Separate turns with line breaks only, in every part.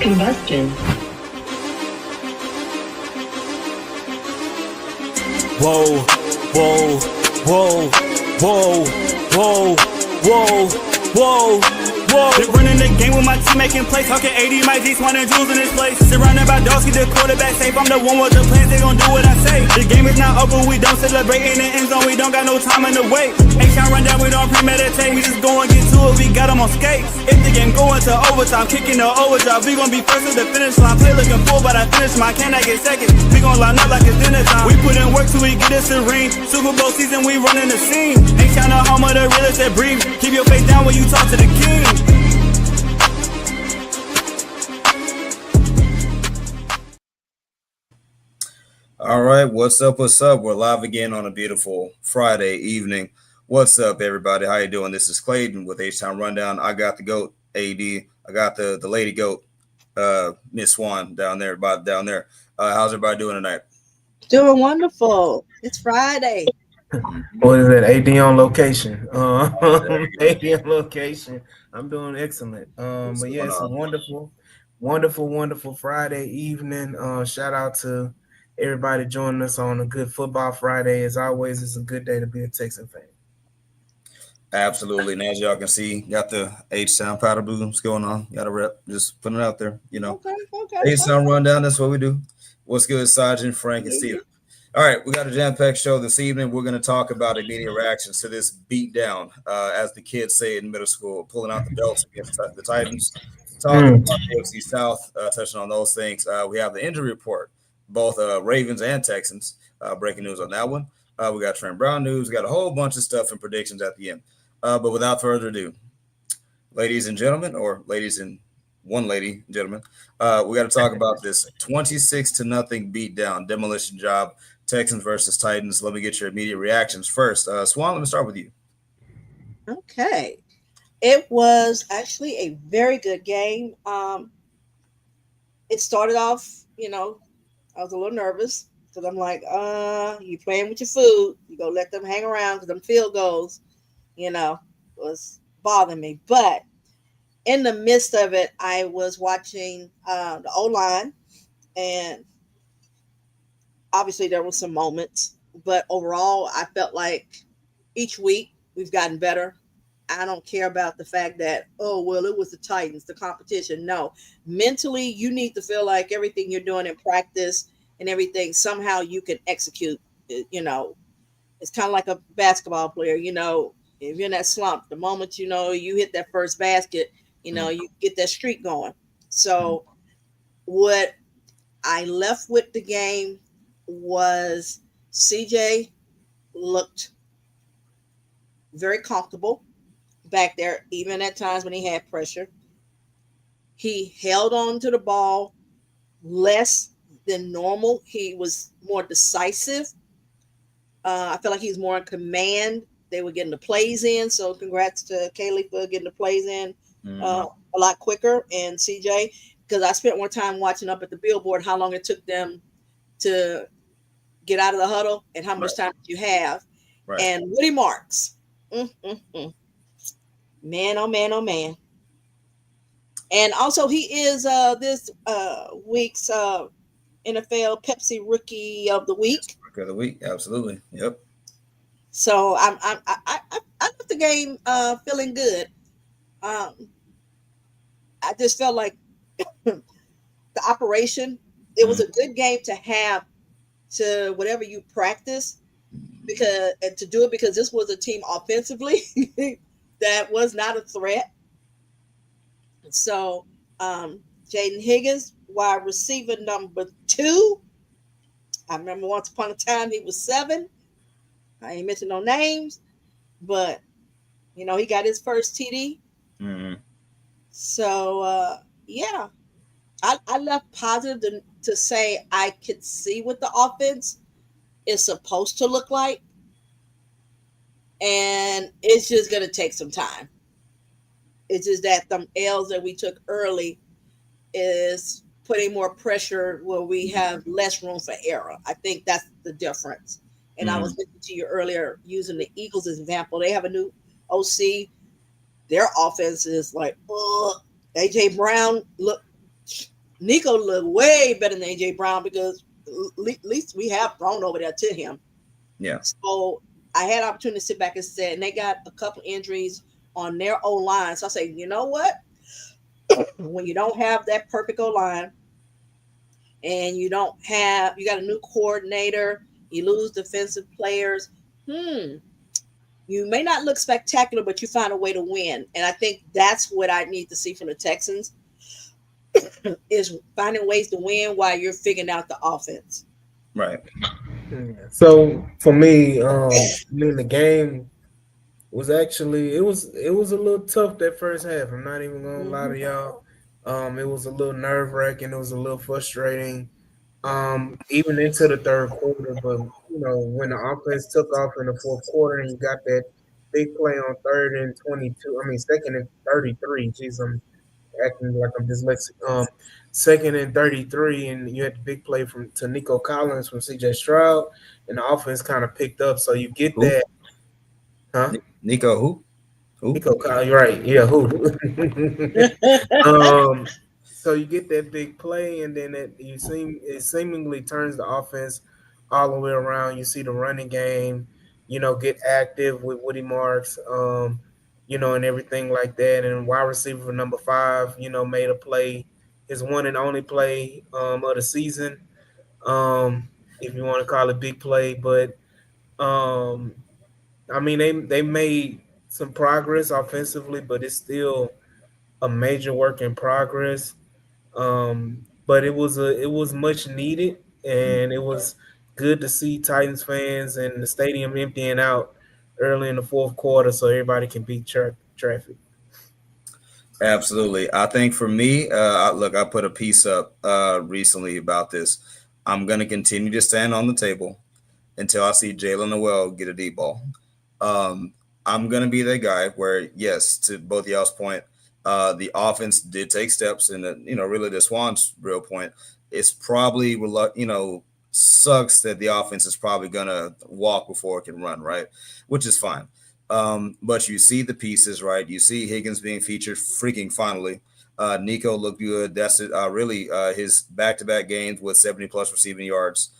Combustion.
Whoa, whoa, whoa, whoa, whoa, whoa, whoa, whoa. Been running the game with my team making plays. Talking 80, my G's, 100 jewels in this place. Surrounded by dogs, keep the quarterback safe. I'm the one with the plans, they gon' do what I say. The game is not over, we don't celebrate. In the end zone, we don't got no time in the wait. H-Town run down, we don't premeditate. We just go and get to it, we got them on skates. If the game going to overtime, kicking the overdrive, we gon' be first at the finish line. Play looking full, but I finish mine, can I get second? We gon' line up like it's dinner time. We put in work till we get us a ring. Super Bowl season, we running the scene. H-Town the home of the realest that breathe. Keep your face down when you talk to the king.
All right, what's up? What's up? We're live again on a beautiful Friday evening. What's up, everybody? How you doing? This is Clayton with H-Town Rundown. I got the GOAT, AD. I got the lady GOAT, Miss Swan down there. How's everybody doing tonight?
Doing wonderful. It's Friday.
What is that? AD on location. AD on location. I'm doing excellent. But yeah, it's a wonderful Friday evening. Shout out to everybody joining us on a good football Friday. As always, it's a good day to be a Texan fan.
Absolutely. And as y'all can see, got the H-Town powder blooms going on. Got a rep. Just putting it out there, you know.
Okay.
H-Town Rundown, that's what we do. What's good, Sergeant, Frank, and Steve? All right, we got a jam-packed show this evening. We're going to talk about immediate reactions to this beatdown, as the kids say in middle school, pulling out the belts against the Titans. Talking about the AFC South, touching on those things. We have the injury report, both Ravens and Texans. Breaking news on that one. We got Trent Brown news. We got a whole bunch of stuff and predictions at the end. But without further ado, ladies and gentlemen, or ladies and one lady, gentlemen, we got to talk about this 26-0 beatdown, demolition job, Texans versus Titans. Let me get your immediate reactions first. Swan, let me start with you.
Okay. It was actually a very good game. It started off, I was a little nervous because I'm like, you playing with your food. You go let them hang around because them field goals, was bothering me. But in the midst of it, I was watching the O-line, and obviously there were some moments, but overall I felt like each week we've gotten better. I don't care about the fact that, it was the Titans, the competition. No, mentally you need to feel like everything you're doing in practice and everything, somehow you can execute. It's kind of like a basketball player, if you're in that slump, the moment, you hit that first basket, you get that streak going. So what I left with the game was CJ looked very comfortable back there, even at times when he had pressure. He held on to the ball less than normal. He was more decisive. I feel like he's more in command. They were getting the plays in, so congrats to Kaylee for getting the plays in a lot quicker, and CJ, because I spent more time watching up at the billboard how long it took them to get out of the huddle and how much time you have.
Right.
And Woody Marks, man, oh man. And also he is this week's NFL Pepsi Rookie of the Week.
Rookie of the Week, absolutely. Yep.
So I left the game feeling good. I just felt like the operation, it was a good game to have to whatever you practice, because this was a team offensively that was not a threat. So Jaden Higgins, wide receiver number 2. I remember once upon a time he was 7. I ain't mentioning no names, but he got his first TD.
Mm-hmm.
So I left positive to say I could see what the offense is supposed to look like, and it's just gonna take some time. It's just that the L's that we took early is putting more pressure where we have less room for error. I think that's the difference. And I was listening to you earlier using the Eagles as an example. They have a new OC. Their offense is like, AJ Brown, look, Nico looked way better than AJ Brown because at least we have thrown over there to him.
Yeah.
So I had opportunity to sit back and say, and they got a couple injuries on their O line. So I say, you know what? When you don't have that perfect O line, and you got a new coordinator, you lose defensive players. You may not look spectacular, but you find a way to win. And I think that's what I need to see from the Texans is finding ways to win while you're figuring out the offense.
Right.
So for me, the game was actually it was a little tough that first half. I'm not even gonna lie
Mm-hmm.
to y'all. It was a little nerve wracking. It was a little frustrating. Even into the third quarter, but when the offense took off in the fourth quarter and you got that big play on 3rd and 22, I mean 2nd and 33. Jeez, I'm acting like I'm dyslexic. 2nd and 33, and you had the big play from to Nico Collins from CJ Stroud, and the offense kind of picked up. So you get
Who?
that, huh?
Nico who? Who?
Nico Collins, you're right? Yeah, who? So you get that big play, and then it seemingly turns the offense all the way around. You see the running game, get active with Woody Marks, and everything like that. And wide receiver number 5, made a play, his one and only play of the season, if you want to call it big play. But um, I mean, they made some progress offensively, but it's still a major work in progress. But it was much needed, and it was good to see Titans fans and the stadium emptying out early in the fourth quarter, so everybody can beat traffic.
Absolutely. I think for me, look, I put a piece up recently about this. I'm going to continue to stand on the table until I see Jalen Noel get a deep ball. Um, I'm going to be that guy where, yes, to both y'all's point, the offense did take steps, and really the Swans' real point, it's probably sucks that the offense is probably going to walk before it can run, right? Which is fine. But you see the pieces, right? You see Higgins being featured freaking finally. Nico looked good. That's it. Really, his back-to-back games with 70 plus receiving yards,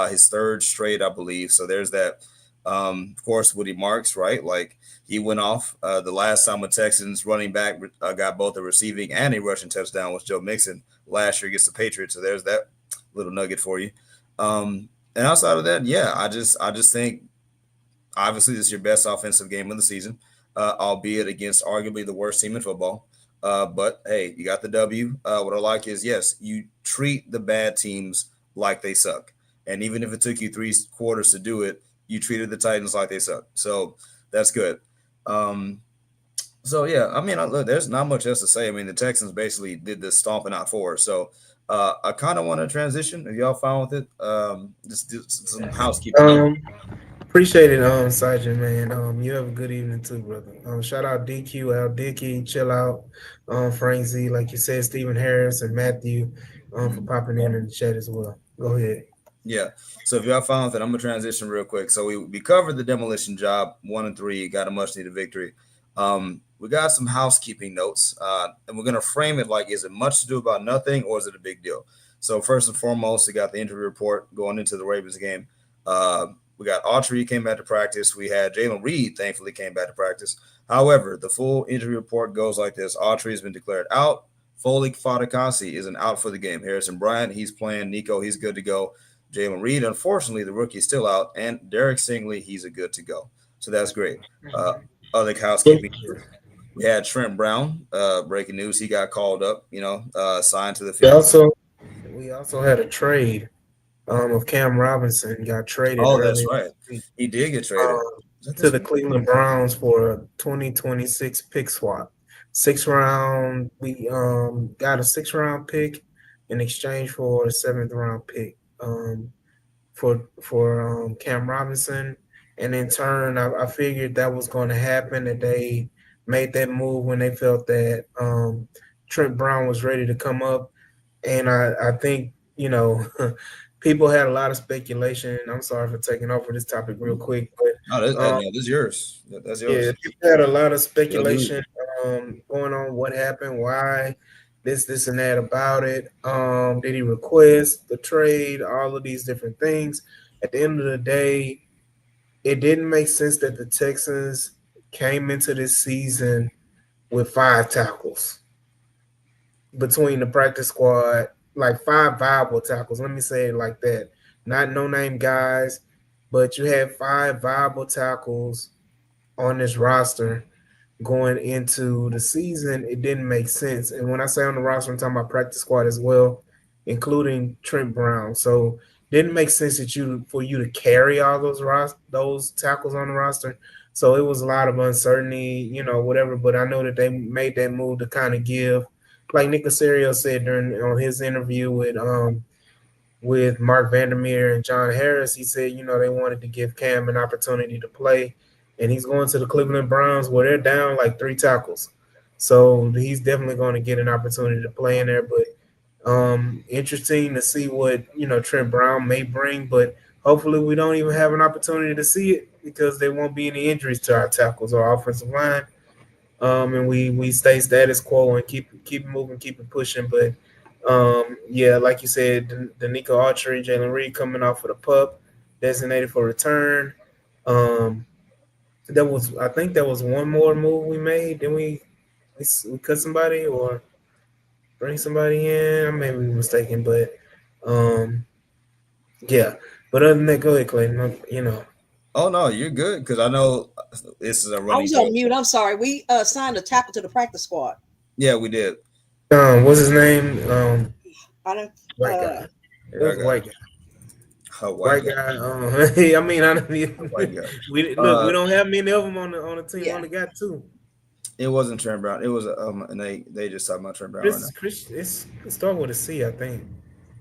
his third straight, I believe. So there's that. Of course, Woody Marks, right? Like he went off. The last time a Texans running back got both a receiving and a rushing touchdown was Joe Mixon last year against the Patriots. So there's that little nugget for you. And outside of that, yeah, I just think obviously this is your best offensive game of the season, albeit against arguably the worst team in football. But hey, you got the W. What I like is, yes, you treat the bad teams like they suck. And even if it took you 3 quarters to do it, you treated the Titans like they suck. So that's good. Um, so yeah, I mean, look, there's not much else to say. I mean, the Texans basically did this stomping out for us. So I kind of want to transition. If y'all fine with it, just do some housekeeping.
Appreciate it, Sergeant, man. You have a good evening too, brother. Shout out DQ, Al Dickey, chill out, Frank Z, like you said, Stephen Harris and Matthew, for popping in the chat as well. Go ahead.
Yeah. So if y'all found that, I'm gonna transition real quick. So we covered the demolition job 1 and 3, got a much needed victory. We got some housekeeping notes, and we're gonna frame it like: is it much to do about nothing, or is it a big deal? So first and foremost, we got the injury report going into the Ravens game. We got Autry came back to practice. We had Jalen Reed, thankfully, came back to practice. However, the full injury report goes like this: Autry has been declared out. Foley Fadakasi isn't out for the game. Harrison Bryant, he's playing. Nico, he's good to go. Jalen Reed, unfortunately, the rookie is still out, and Derek Stingley, he's a good to go. So that's great. Other housekeeping, we had Trent Brown. Breaking news, he got called up. Signed to the
We
field.
also had a trade of Cam Robinson got traded
Oh, that's
earlier
right.
this week,
He did get traded.
to the Cleveland Browns for a 2026 pick swap. 6th round, we got a 6th round pick in exchange for a 7th round pick. For Cam Robinson, and in turn, I figured that was going to happen. That they made that move when they felt that Trent Brown was ready to come up, and I think people had a lot of speculation. I'm sorry for taking over this topic real quick, but
No, this is yours. That's
yeah,
yours.
people had a lot of
Yo, dude.
speculation going on. What happened? Why? this, and that about it. Did he request the trade? All of these different things. At the end of the day, it didn't make sense that the Texans came into this season with 5 tackles between the practice squad, like 5 viable tackles. Let me say it like that. Not no name guys, but you had 5 viable tackles on this roster going into the season. It didn't make sense. And when I say on the roster, I'm talking about practice squad as well, including Trent Brown. So didn't make sense for you to carry all those tackles on the roster. So it was a lot of uncertainty, whatever. But I know that they made that move to kind of give, like Nick Casario said on his interview with Mark Vandermeer and John Harris. He said, they wanted to give Cam an opportunity to play, and he's going to the Cleveland Browns where they're down like 3 tackles. So he's definitely going to get an opportunity to play in there. But interesting to see what Trent Brown may bring, but hopefully we don't even have an opportunity to see it because there won't be any injuries to our tackles or offensive line. And we stay status quo and keep moving, keep it pushing. But yeah, like you said, the Nico Autry, Jalen Reed coming off of the pup, designated for return. I think that was one more move we made. Then we cut somebody or bring somebody in. I may be mistaken, but yeah. But other than that, go ahead, Clayton.
Oh no, you're good because I know this is a running.
I was on mute. I'm sorry. We signed a tackle to the practice squad.
Yeah, we did.
What's his name?
I don't.
White guy. It was white guy.
White
guy. I mean,
white guy.
we don't have many of them on the team.
Yeah.
Only got 2.
It wasn't Trent Brown. It was and they just talking about Trent Brown.
This is Christian. It started with a C, I think.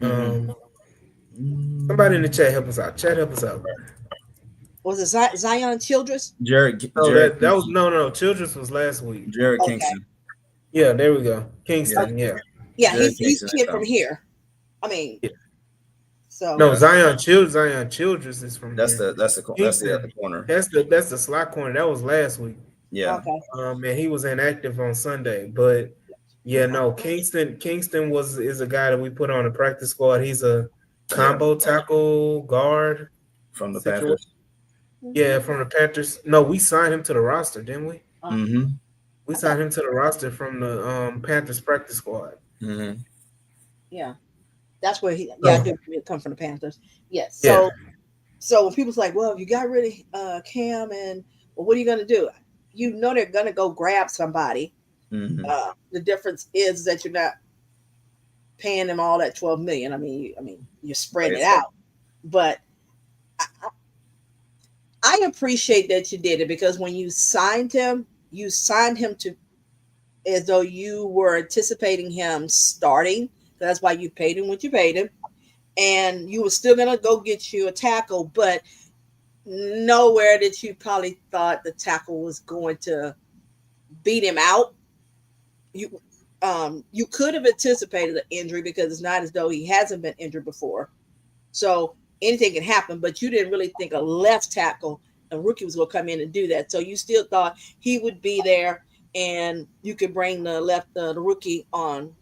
Mm-hmm.
Somebody in the chat help us out. Chat help us out.
Was it Zion Childress?
Jared.
That was no. Childress was last week.
Jared Kingston.
Yeah, there we go. Kingston. Yeah.
Yeah, he's kid from here. I mean, so
no, Zion Childress is from
that's
here.
That's the other corner.
That's the slot corner. That was last week.
Yeah.
Okay.
And he was inactive on Sunday, but yeah, no. Kingston is a guy that we put on the practice squad. He's a combo tackle guard
from the Panthers.
Yeah, from the Panthers. No, we signed him to the roster, didn't we?
Mm-hmm.
We signed him to the roster from the Panthers practice squad.
Mm-hmm.
Yeah, that's where he. Yeah, I did come from the Panthers. Yes. So when people's like, "Well, if you got rid of Cam, and what are you going to do?" They're going to go grab somebody.
Mm-hmm.
The difference is that you're not paying them all that $12 million. I mean, you're spreading it out, but. I appreciate that you did it because when you signed him to as though you were anticipating him starting. That's why you paid him what you paid him. And you were still going to go get you a tackle, but nowhere that you probably thought the tackle was going to beat him out. You could have anticipated an injury because it's not as though he hasn't been injured before. So anything can happen, but you didn't really think a left tackle, a rookie, was going to come in and do that. So you still thought he would be there and you could bring the rookie on,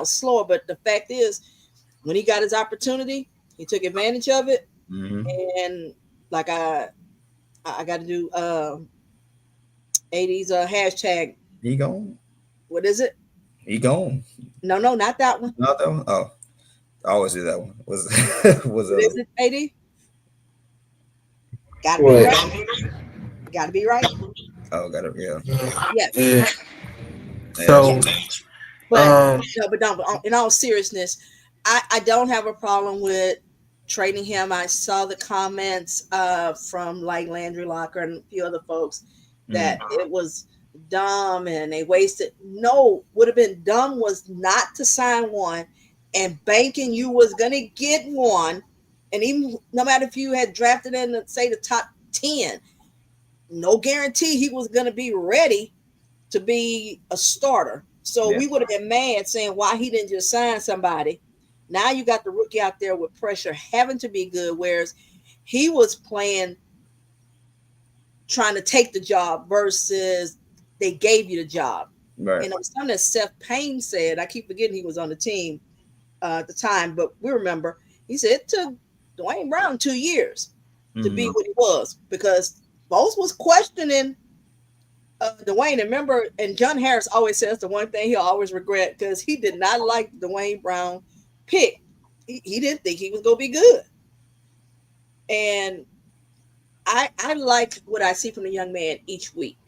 slower. But the fact is, when he got his opportunity, he took advantage of it.
Mm-hmm.
And like I got to do AD's hashtag.
He gone.
What is it?
He gone.
No, not that one.
Not that one. Oh. I always do that one. Was
is it AD? Gotta be right. Gotta be right.
Oh, got it. Yeah.
Yes.
Yeah. So,
but in all seriousness, I don't have a problem with trading him. I saw the comments from like Landry Locker and a few other folks that it was dumb and they wasted. No, would have been dumb was not to sign one and banking you was going to get one. And even no matter if you had drafted in, say, the top 10, no guarantee he was going to be ready to be a starter. So we would have been mad saying why he didn't just sign somebody. Now you got the rookie out there with pressure having to be good, whereas he was playing, trying to take the job versus they gave you the job.
Right.
Something that Seth Payne said. I keep forgetting he was on the team at the time, but we remember he said it took Dwayne Brown 2 years to be what he was because both was questioning Dwayne. And remember, and John Harris always says the one thing he'll always regret because he did not like Dwayne Brown pick. He didn't think he was going to be good. And I like what I see from the young man each week.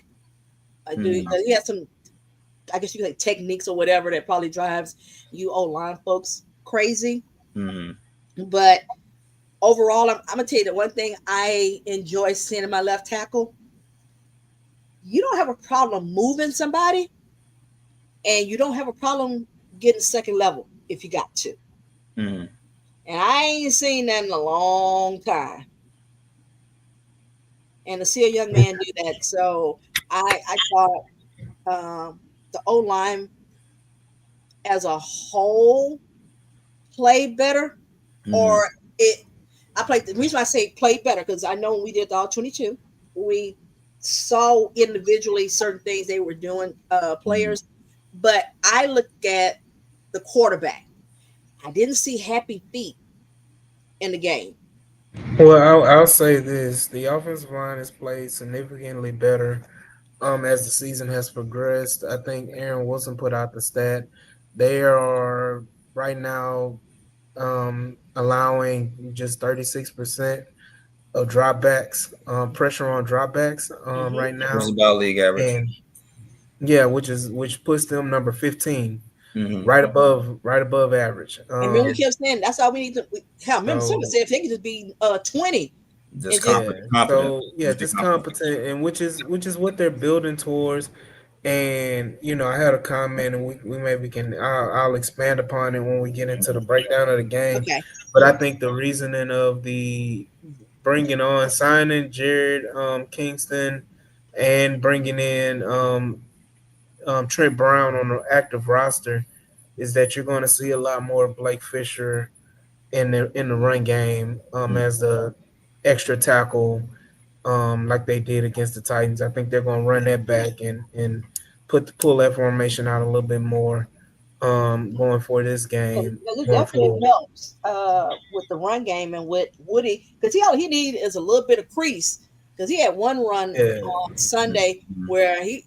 I do. He has some, I guess you could say, techniques or whatever that probably drives you old line folks crazy. But overall, I'm gonna tell you the one thing I enjoy seeing in my left tackle. You don't have a problem moving somebody, and you don't have a problem getting second level if you got to. And I ain't seen that in a long time. And to see a young man do that, so I thought the O line as a whole played better, or it. I played the reason I say played better because I know when we did the all 22, we saw individually certain things they were doing, players, but I looked at the quarterback. I didn't see happy feet in the game.
Well, I'll say this: the offensive line has played significantly better as the season has progressed. I think Aaron Wilson put out the stat. They are right now allowing just 36% of dropbacks, pressure on dropbacks right
Which is
now,
about league average.
and yeah, which puts them number 15,
Mm-hmm.
right above average.
And remember, we kept saying that's all we need to. Hell, remember, someone
So
said if they could just be 20
Just
and just
yeah,
competent.
so yeah,
Just be
just
competent.
competent, and which is what they're building towards. And I had a comment, and we maybe can I'll expand upon it when we get into the breakdown of the game.
okay.
But I think the reasoning of the bringing on signing Jared Kingston and bringing in Trent Brown on the active roster is that you're going to see a lot more Blake Fisher in the run game as the extra tackle like they did against the Titans. I think they're going to run that back and pull that formation out a little bit more going for this game
It
going
definitely
forward.
helps with the run game and with Woody because all he need is a little bit of crease because he had one run
Yeah,
on Sunday where he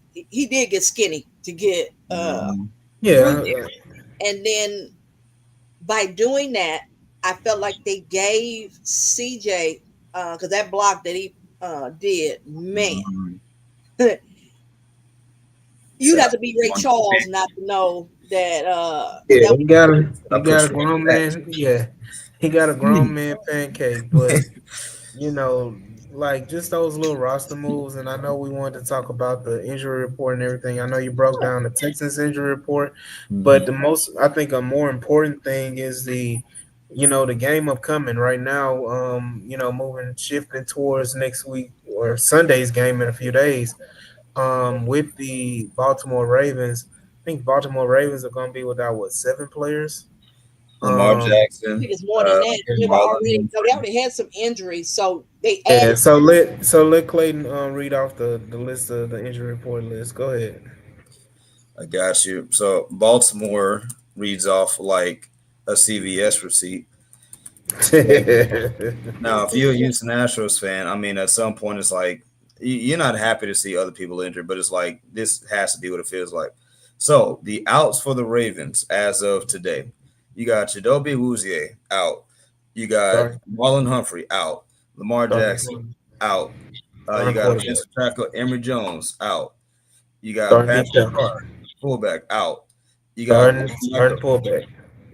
did get skinny to get through
yeah,
there, and then by doing that, I felt like they gave CJ because that block that he did, man, you'd have
So,
to be Ray Charles not to know that
yeah.
that.
He
I
got
put
a
you on
grown
that.
man. Yeah, he got a grown man pancake, but you know, like just those little roster moves. And I know we wanted to talk about the injury report and everything. I know you broke down the Texans injury report, but I think, a more important thing is the game upcoming right now. Shifting towards next week or Sunday's game in a few days. With the Baltimore Ravens, I think Baltimore Ravens are going to be without what, 7 players.
Lamar
I
Jackson,
think it's more than that. Remember,
Marlon
they
Humphrey.
already had some injuries, so they
Yeah,
added.
so let Clayton read off the list of the injury report list. Go ahead.
I got you. So Baltimore reads off like a CVS receipt. Now, if you're a Houston Astros fan, I mean, at some point, it's like you're not happy to see other people injured, but it's like this has to be what it feels like. So the outs for the Ravens as of today, you got Chidobe Wuzie out, you got
Sorry,
Marlon Humphrey out, Lamar Jackson
starting
out, you
starting
got
quarterback,
offensive tackle Emory Jones out, you got
starting deep
Patrick
tackle,
Carr fullback out, you got
starting
linebacker
fullback.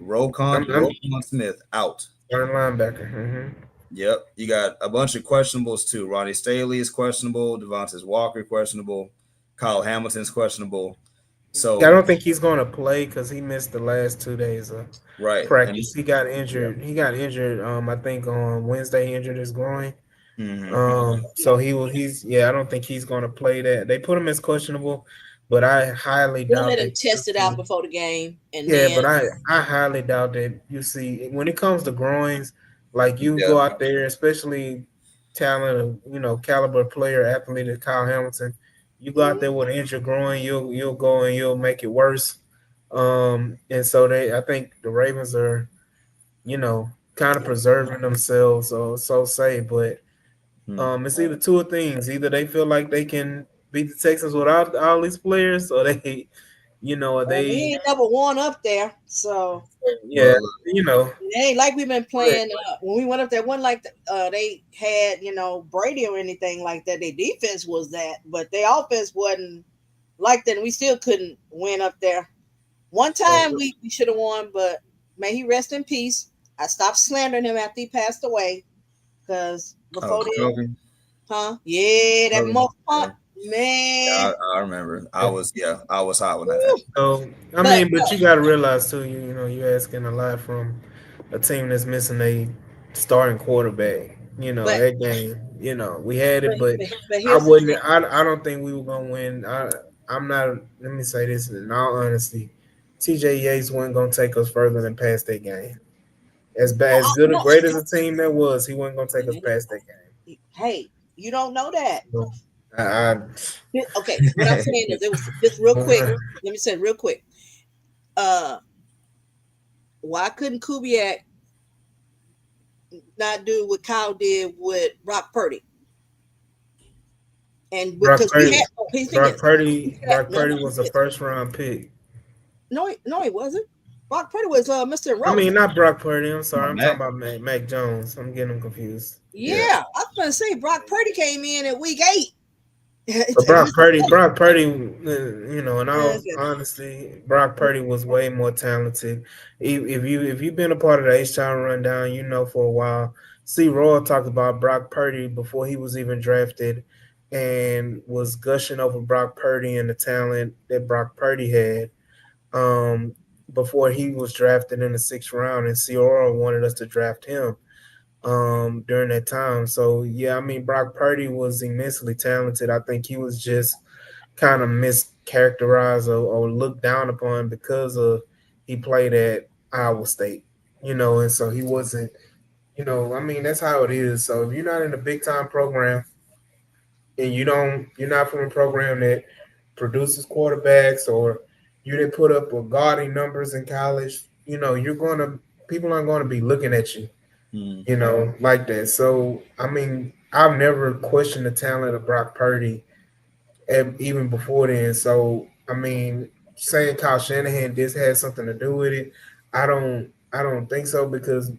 I'm
Roquan Smith out.
starting linebacker.
Yep, you got a bunch of questionables too. Ronnie Staley is questionable. Devontae Walker questionable. Kyle Hamilton's questionable.
I
So
don't think he's going to play because he missed the last 2 days of
right, and
practice. He got
yeah,
injured. He got injured. I think on Wednesday he injured his groin.
hmm
So he's yeah. I don't think he's going to play that. They put him as questionable, but I highly
They'll
doubt
let him
that you
test it out
see.
before the game, and
Yeah,
then
but I highly doubt that you see when it comes to groins, like you
yeah,
go out there, especially talent of caliber player athlete at Kyle Hamilton. You go out there with an injury growing, you'll go and you'll make it worse. And so I think the Ravens are, kind of preserving themselves, or so say. But it's either two of things: either they feel like they can beat the Texans without all these players, or they,
We ain't never won up there, so
yeah,
Well,
it ain't like we've been playing. When we went up there, wasn't like they had Brady or anything like that. Their defense was that, but their offense wasn't like that. And we still couldn't win up there. One time we should have won, but may he rest in peace. I stopped slandering him after he passed away because before then, yeah, that muff punt, man.
Yeah, I remember. I was hot when that happened.
So but you got to realize too, you're asking a lot from a team that's missing a starting quarterback. That game, we had it, but I
here's the
wouldn't.
thing.
I don't think we were gonna win. I'm not. Let me say this in all honesty. TJ Yates wasn't gonna take us further than past that game. As bad, as good, great as a team that was, he wasn't gonna take us past that game.
Hey, you don't know that.
So, I,
Okay, what I'm saying is, it was just real quick. Let me say it real quick. Why couldn't Kubiak not do what Kyle did with Brock Purdy? And because
Brock Purdy was a first round pick.
No, he wasn't. Brock Purdy was Mr. Irrelevant.
I mean, not Brock Purdy. I'm sorry. I'm talking about Mac Jones. I'm getting him confused.
Yeah, I was going to say Brock Purdy came in at week 8.
But Brock Purdy, in all honesty, Brock Purdy was way more talented. If you've been a part of the H-Town rundown, for a while. See, Roy talked about Brock Purdy before he was even drafted, and was gushing over Brock Purdy and the talent that Brock Purdy had. Before he was drafted in the 6th round, and Ciora wanted us to draft him during that time. So yeah, I mean, Brock Purdy was immensely talented. I think he was just kind of mischaracterized or looked down upon because of he played at Iowa State, and so he wasn't, I mean, that's how it is. So if you're not in a big time program and you're not from a program that produces quarterbacks, or you didn't put up gaudy numbers in college, people aren't going to be looking at you, like that. So, I mean, I've never questioned the talent of Brock Purdy, even before then. So, I mean, saying Kyle Shanahan this had something to do with it, I don't think so, because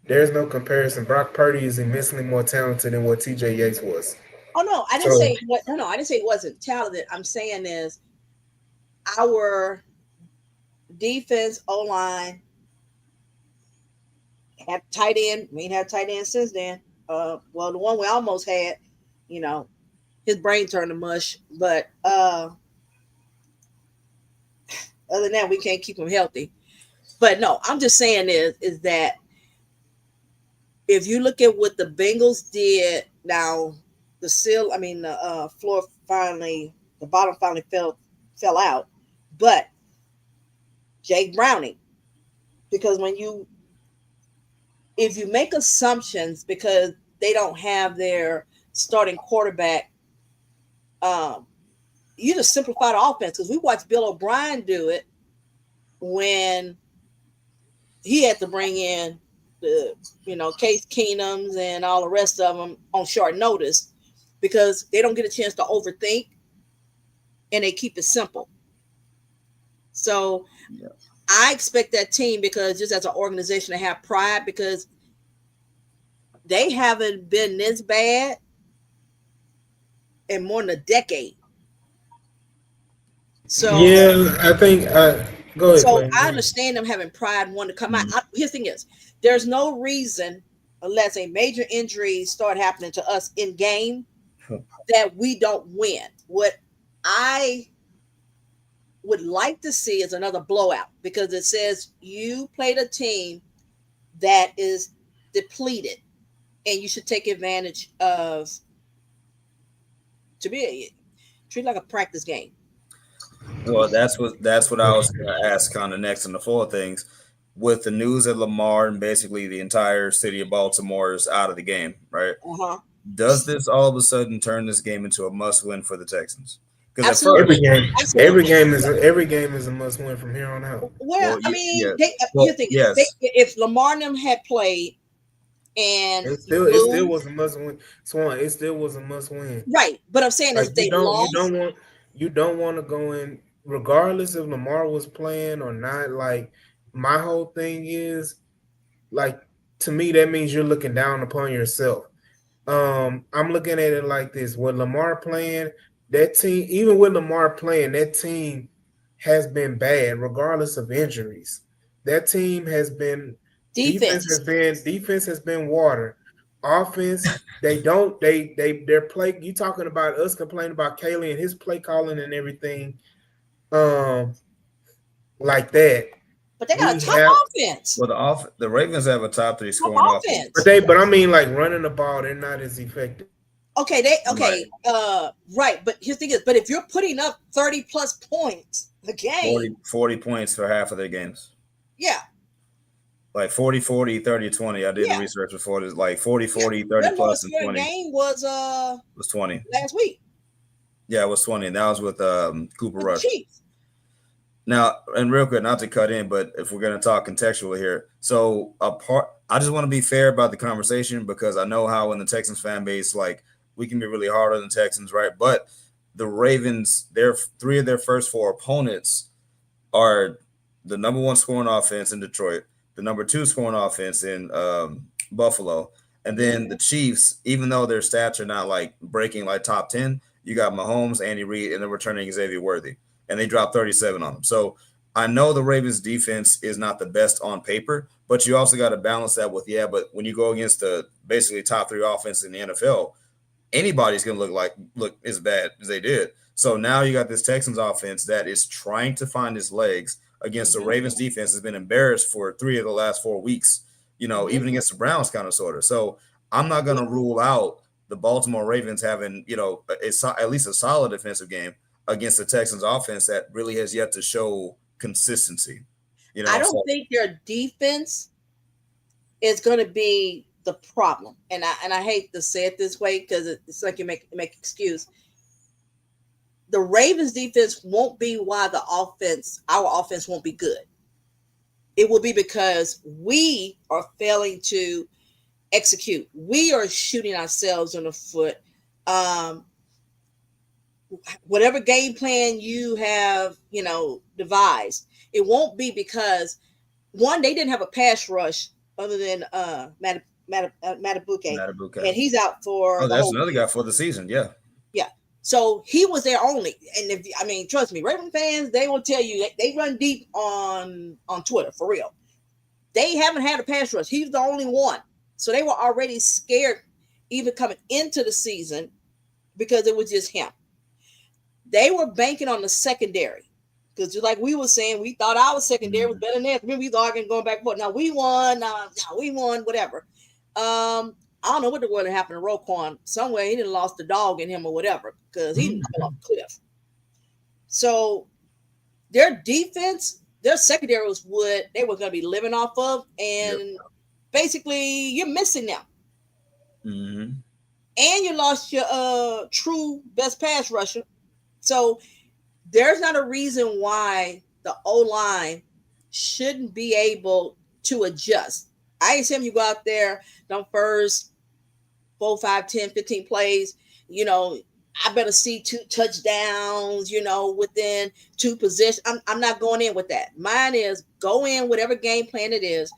there's no comparison. Brock Purdy is immensely more talented than what TJ Yates was.
Oh no, I didn't say what. No, I didn't say it wasn't talented. I'm saying is our defense, O-line, had tight end. We ain't had tight end since then. Well, the one we almost had, his brain turned to mush. But other than that, we can't keep him healthy. But no, I'm just saying is that if you look at what the Bengals did, now the floor finally, the bottom finally fell out. But Jake Browning, because if you make assumptions because they don't have their starting quarterback, you just simplify the offense, because we watched Bill O'Brien do it when he had to bring in the Case Keenums and all the rest of them on short notice, because they don't get a chance to overthink and they keep it simple. So I expect that team, because just as an organization, to have pride, because they haven't been this bad in more than a decade. So
yeah, I think go ahead.
So I understand them having pride and wanting to come out. His thing is, there's no reason, unless a major injury start happening to us in game, that we don't win. What I would like to see is another blowout, because it says you played a team that is depleted, and you should take advantage of, to be treat like a practice game.
Well, that's what I was going to ask kind of next in the floor things. With the news that Lamar and basically the entire city of Baltimore is out of the game, right? Does this all of a sudden turn this game into a must-win for the Texans? Because at
Absolutely.
first,
every game is a must win from here on out.
Well, I mean,
well,
if Lamar and them had played and
it still was a must win. Swan, it still was a must win.
Right, but I'm saying
Like
is they lost.
You don't want to go in regardless if Lamar was playing or not. Like my whole thing is like to me that means you're looking down upon yourself. I'm looking at it like this: with Lamar playing, that team, even with Lamar playing, that team has been bad, regardless of injuries. That team has been defense has been water. Offense, their play. You talking about us complaining about Kaylee and his play calling and everything, like that.
But they got a top offense.
Well, the Ravens have a top 3 scoring offense.
But I mean, like running the ball, they're not as effective.
Okay, right. But here's the thing is, but if you're putting up 30 plus points a game,
40 points for half of their games.
Yeah.
Like 40, 40, 30, 20. I did the research before this. Like 40, 40, 30 plus and 20.
Game was
20
last week.
Yeah, it was 20. And that was with Cooper Rush.
Chiefs.
Now, and real quick, not to cut in, but if we're going to talk contextually here, so I just want to be fair about the conversation because I know how in the Texans fan base, like we can be really hard on the Texans, right? But the Ravens, their 3 of their first 4 opponents are the number 1 scoring offense in Detroit, the number 2 scoring offense in Buffalo, and then the Chiefs. Even though their stats are not like breaking like top 10, you got Mahomes, Andy Reid, and then returning Xavier Worthy. And they dropped 37 on them. So I know the Ravens defense is not the best on paper, but you also got to balance that with, but when you go against the basically top 3 offense in the NFL, anybody's going to look as bad as they did. So now you got this Texans offense that is trying to find its legs against the Ravens defense has been embarrassed for 3 of the last 4 weeks, even against the Browns kind of sort of. So I'm not going to rule out the Baltimore Ravens having, at least a solid defensive game against the Texans offense that really has yet to show consistency.
I don't think their defense is going to be the problem. And I hate to say it this way because it's like you make excuse. The Ravens defense won't be why our offense won't be good. It will be because we are failing to execute. We are shooting ourselves in the foot. Whatever game plan you have, devised, it won't be because one, they didn't have a pass rush other than Matabuke, and he's out for.
That's another guy for the season. Yeah.
So he was there only, and trust me, Raven fans, they will tell you they run deep on Twitter for real. They haven't had a pass rush. He's the only one, so they were already scared even coming into the season because it was just him. They were banking on the secondary because, just like we were saying, we thought our secondary was better than theirs. Remember, we was arguing going back and forth. Now we won. Whatever. I don't know what the world happened to Roquan. Somewhere he didn't lost the dog in him or whatever because he didn't come off the cliff. So their defense, their secondary was what they were going to be living off of, and basically you're missing them.
Mm-hmm.
And you lost your true best pass rusher. So there's not a reason why the O-line shouldn't be able to adjust. I ain't saying you go out there, them first 4, 5, 10, 15 plays, I better see 2 touchdowns, within 2 positions. I'm not going in with that. Mine is go in whatever game plan it is,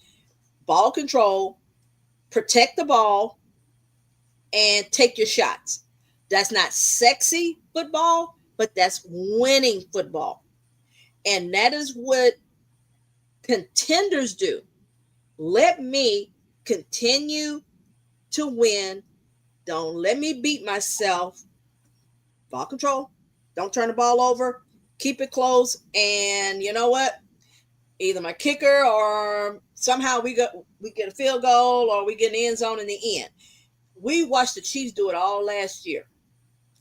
ball control, protect the ball, and take your shots. That's not sexy football, but that's winning football. And that is what contenders do. Let me continue to win. Don't let me beat myself. Ball control. Don't turn the ball over. Keep it close. And you know what? Either my kicker or somehow we get a field goal or we get in the end zone in the end. We watched the Chiefs do it all last year.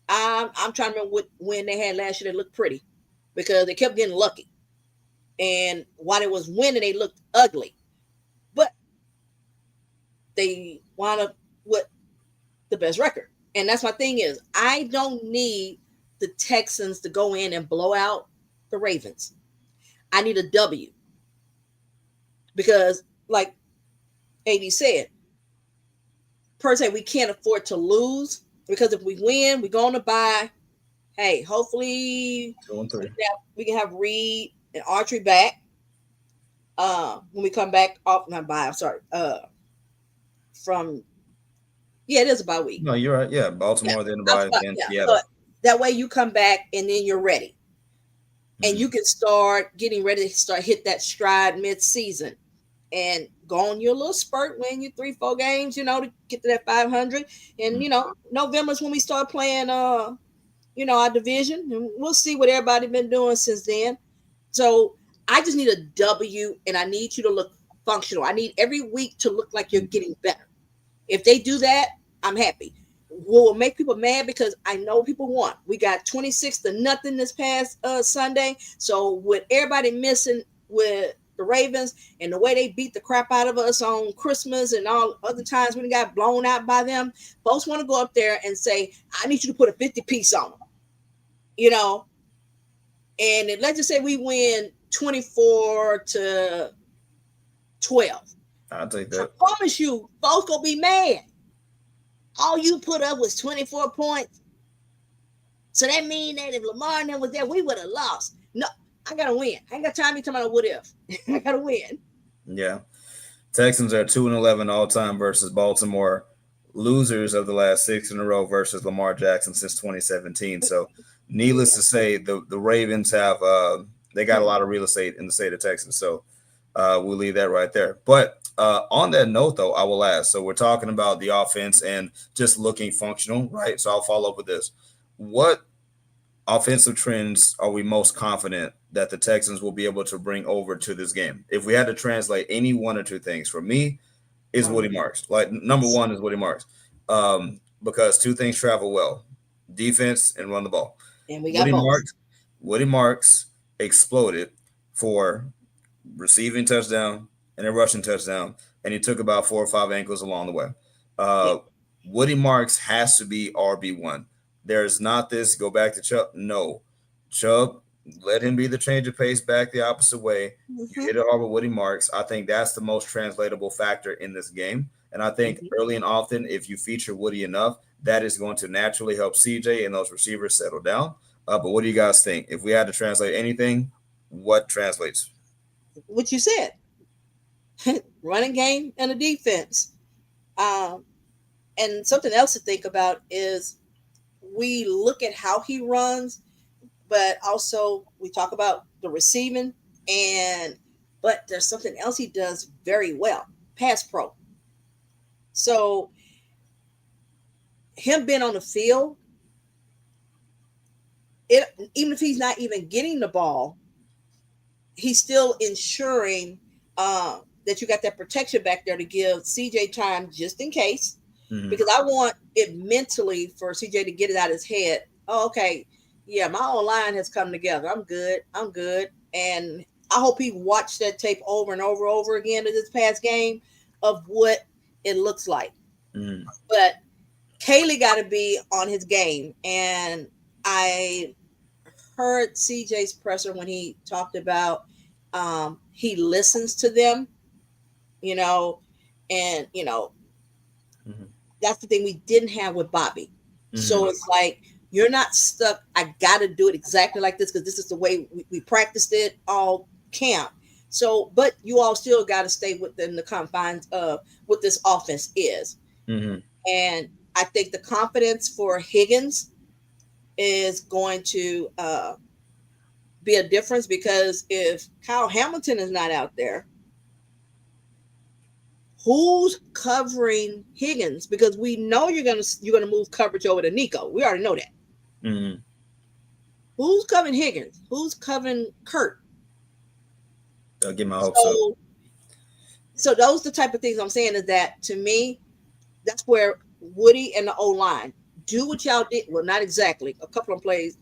I'm trying to remember what win they had last year. They looked pretty because they kept getting lucky. And while it was winning, they looked ugly. But they wound up with the best record. And that's my thing is I don't need the Texans to go in and blow out the Ravens. I need a W because, like AD said, per se, we can't afford to lose because if we win, we're going to buy. Hey, hopefully
2-3.
we can have Reed and Archery back. When we come back off, not by, I'm sorry, from, it is a bye week.
No, you're right. Yeah, Baltimore, then bye, then Seattle.
But that way you come back and then you're ready. And you can start getting ready to start hit that stride mid-season and go on your little spurt, win you 3-4 games, to get to that 500. And, November's when we start playing, our division. And we'll see what everybody been doing since then. So I just need a W, and I need you to look functional. I need every week to look like you're getting better. If they do that, I'm happy. Will make people mad because I know people want. We got 26-0 this past Sunday. So with everybody missing with the Ravens and the way they beat the crap out of us on Christmas and all other times when we got blown out by them, folks want to go up there and say, I need you to put a 50 piece on them. And let's just say we win 24-12.
I'll take that.
I promise you, folks gonna be mad. All you put up was 24 points. So that means that if Lamar and them was there, we would have lost. No, I gotta win. I ain't got time to be talking about what if. I gotta win.
Yeah. Texans are 2-11 all time versus Baltimore. Losers of the last 6 in a row versus Lamar Jackson since 2017. So needless to say, the Ravens have they got a lot of real estate in the state of Texas. So we'll leave that right there. But on that note, though, I will ask. So we're talking about the offense and just looking functional, right? So I'll follow up with this. What offensive trends are we most confident that the Texans will be able to bring over to this game? If we had to translate any one or two things, for me, is Woody Marks. Like, number one is Woody Marks. Because two things travel well: defense and run the ball.
And we got both.
Woody Marks exploded for receiving touchdown and a rushing touchdown, and he took about 4 or 5 ankles along the way. Woody Marks has to be RB1. There's not this go back to Chubb. No. Chubb, let him be the change of pace back the opposite way. You hit it hard with Woody Marks. I think that's the most translatable factor in this game. And I think early and often, if you feature Woody enough, that is going to naturally help CJ and those receivers settle down. But what do you guys think? If we had to translate anything, what translates?
What you said. Running game and a defense. And something else to think about is we look at how he runs, but also we talk about the receiving, but there's something else he does very well: pass pro. So him being on the field, even if he's not even getting the ball, he's still ensuring that you got that protection back there to give CJ time just in case. Because I want it mentally for CJ to get it out of his head. Oh, okay. Yeah, my whole line has come together. I'm good. And I hope he watched that tape over and over again in this past game of what it looks like. But Kaylee got to be on his game. And I heard CJ's presser when he talked about he listens to them, and, that's the thing we didn't have with Bobby. So it's like, you're not stuck. I got to do it exactly like this because this is the way we practiced it all camp. So, but you all still got to stay within the confines of what this offense is. And I think the confidence for Higgins is going to be a difference because if Kyle Hamilton is not out there, who's covering Higgins? Because we know you're gonna move coverage over to Nico. We already know that. Who's covering Higgins? Who's covering Kurt?
I'll get my hopes up.
So those the type of things I'm saying is that to me, that's where Woody and the O-line do what y'all did. Well, not exactly. A couple of plays,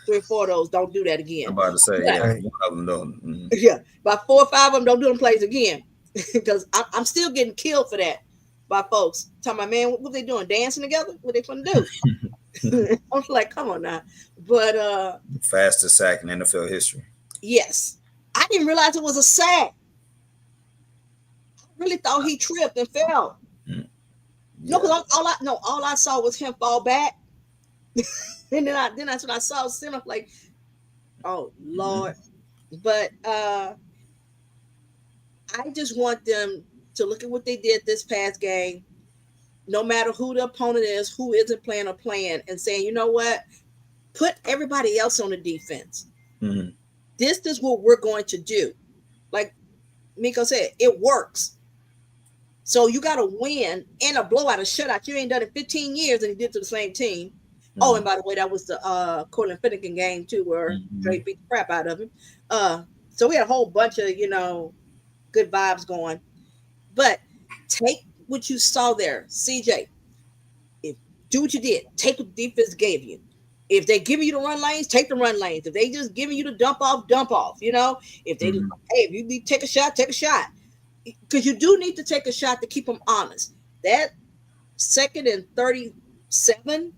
3 or 4 of those, don't do that again.
I'm about to say, one of them don't.
Yeah, about 4 or 5 of them don't do them plays again. Because I'm still getting killed for that by folks. Talking about, man, what they doing? Dancing together? What they gonna do? I was like, come on now. But
fastest sack in NFL history.
yes, I didn't realize it was a sack. I really thought he tripped and fell.
Mm,
No,
yeah.
because all I saw was him fall back, and then that's when I saw center. Like, oh Lord. But I just want them to look at what they did this past game, no matter who the opponent is, who isn't playing or playing, and saying, you know what, put everybody else on the defense.
Mm-hmm.
This is what we're going to do. Like Miko said, it works. So you got to win in a blowout, a shutout. You ain't done it 15 years, and you did to the same team. Mm-hmm. Oh, and by the way, that was the Cortland Finnegan game too, where Drake beat the crap out of him. So we had a whole bunch of good vibes going. But take what you saw there, CJ. Do what you did. Take what the defense gave you. If they give you the run lanes, take the run lanes. If they just giving you the dump off, dump off. If they hey, if you need to take a shot, take a shot. Because you do need to take a shot to keep them honest. That 2nd and 37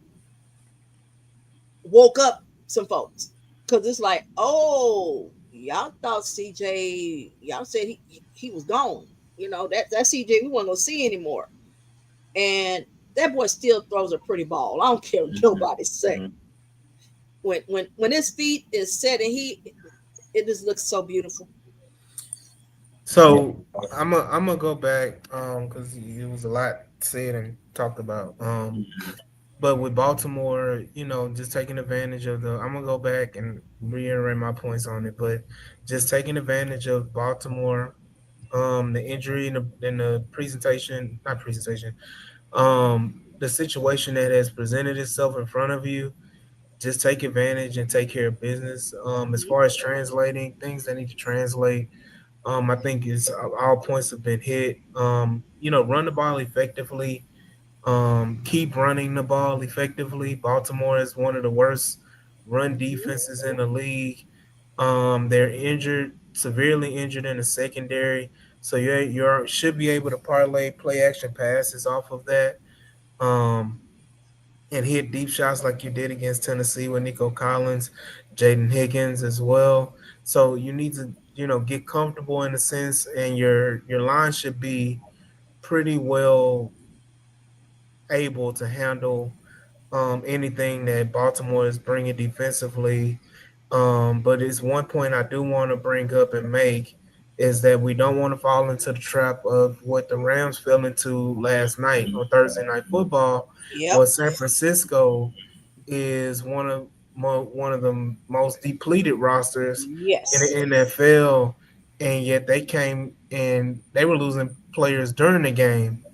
woke up some folks. Because it's like, oh, y'all thought CJ, y'all said he was gone. That CJ we wasn't gonna see anymore. And that boy still throws a pretty ball. I don't care what nobody say. When his feet is set and it just looks so beautiful.
So I'm gonna go back because it was a lot said and talked about. But with Baltimore, just taking advantage of I'm gonna go back and reiterate my points on it. But just taking advantage of Baltimore, the injury in the presentation, not presentation, the situation that has presented itself in front of you. Just take advantage and take care of business. As far as translating things that need to translate, I think is all points have been hit. Run the ball effectively. Keep running the ball effectively. Baltimore is one of the worst run defenses in the league. They're injured, severely injured in the secondary, so you should be able to parlay play action passes off of that. And hit deep shots like you did against Tennessee with Nico Collins, Jaden Higgins as well. So you need to, get comfortable in a sense, and your line should be pretty well able to handle anything that Baltimore is bringing defensively. But it's one point I do want to bring up and make is that we don't want to fall into the trap of what the Rams fell into last night on Thursday Night Football.
Yep.
Well, San Francisco is one of the most depleted rosters in the NFL, and yet they came and they were losing players during the game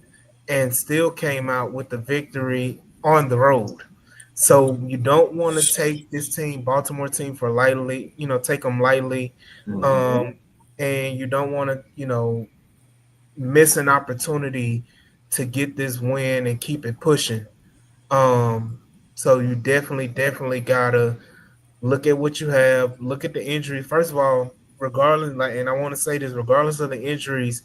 and still came out with the victory on the road. So you don't want to take this team, Baltimore team, for lightly, take them lightly. And you don't want to, miss an opportunity to get this win and keep it pushing. So you definitely gotta look at what you have, look at the injury. First of all, regardless, and I want to say this, regardless of the injuries,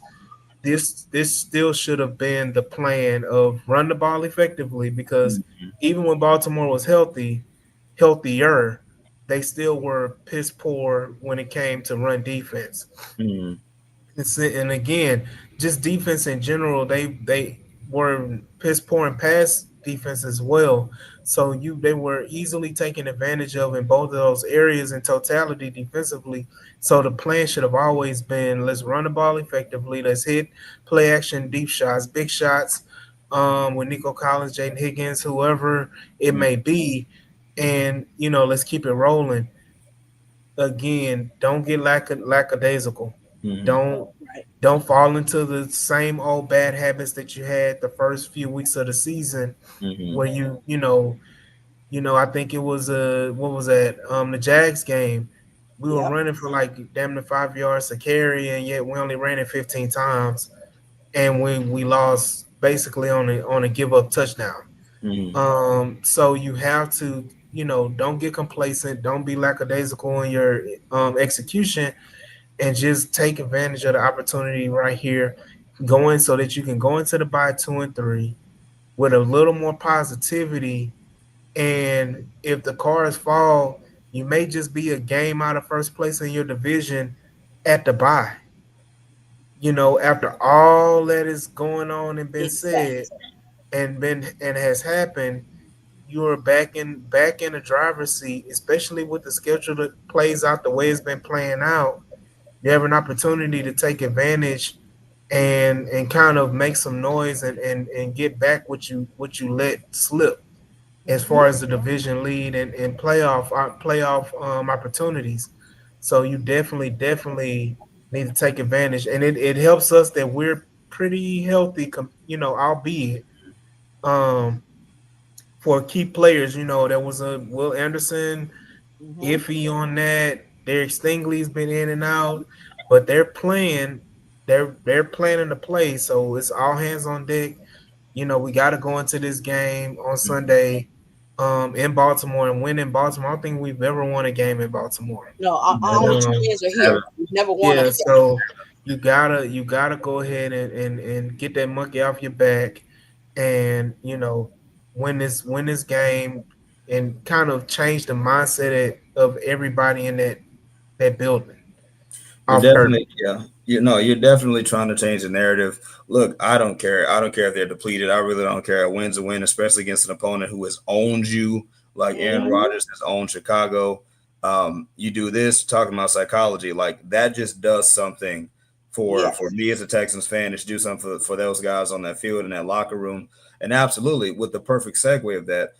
this still should have been the plan of run the ball effectively, because even when Baltimore was healthier, they still were piss poor when it came to run defense. And again, just defense in general, they were piss poor in pass defense as well. So they were easily taken advantage of in both of those areas in totality defensively. So the plan should have always been, let's run the ball effectively, let's hit play action deep shots, big shots, with Nico Collins, Jaden Higgins, whoever it may be, and let's keep it rolling. Again, don't get lackadaisical. Don't fall into the same old bad habits that you had the first few weeks of the season, where I think it was what was that, the Jags game. We were running for like damn near 5 yards a carry, and yet we only ran it 15 times, and we lost basically on a give up touchdown. So you have to, don't get complacent, don't be lackadaisical in your execution, and just take advantage of the opportunity right here. going so that you can go into the bye 2-3 with a little more positivity. And if the cards fall, you may just be a game out of first place in your division at the bye. After all that is going on and been said
Exactly.
and has happened, you are back in the driver's seat, especially with the schedule that plays out the way it's been playing out. You have an opportunity to take advantage and kind of make some noise and get back what you let slip as
Mm-hmm.
far as the division lead and playoff opportunities. So you definitely need to take advantage, and it helps us that we're pretty healthy, albeit um, for key players. There was a Will Anderson
Mm-hmm.
iffy on that. Derek Stingley's been in and out, but they're playing. They're planning to play, so it's all hands on deck. We got to go into this game on Sunday in Baltimore and win in Baltimore. I don't think we've ever won a game in Baltimore.
No, our only two wins are
Never.
here. We've never won up
Yeah,
there.
so you gotta go ahead and get that monkey off your back and win this game and kind of change the mindset of everybody in that building
You're
off purpose.
definitely, yeah. You're definitely trying to change the narrative. Look, I don't care. I don't care if they're depleted. I really don't care. A win's a win, especially against an opponent who has owned you, like Aaron
Mm-hmm.
Rodgers has owned Chicago. You do this, talking about psychology, like that just does something for
Yes.
me as a Texans fan. It should do something for those guys on that field in that locker room. And absolutely, with the perfect segue of that,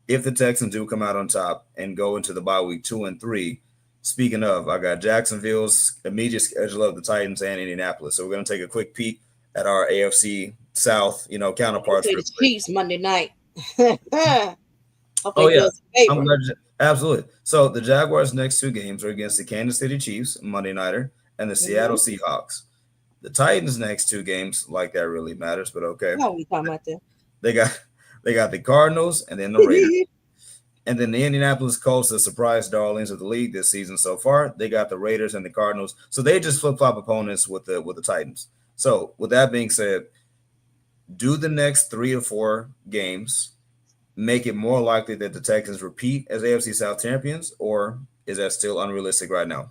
if the Texans do come out on top and go into the bye week 2-3. Speaking of, I got Jacksonville's immediate schedule of the Titans and Indianapolis. So we're going to take a quick peek at our AFC South,
They
counterparts
play
real
the
quick.
Chiefs Monday night. Hope
Oh
they do
yeah,
us a
I'm
favor.
glad. Absolutely. So the Jaguars' next two games are against the Kansas City Chiefs Monday nighter and the Seattle
Mm-hmm.
Seahawks. The Titans' next two games, like that really matters, but okay.
No, we talking about that.
They got they got the Cardinals and then the Raiders. And then the Indianapolis Colts, the surprise darlings of the league this season so far, they got the Raiders and the Cardinals. So they just flip flop opponents with the Titans. So with that being said, do the next 3 or 4 games make it more likely that the Texans repeat as AFC South champions, or is that still unrealistic right now?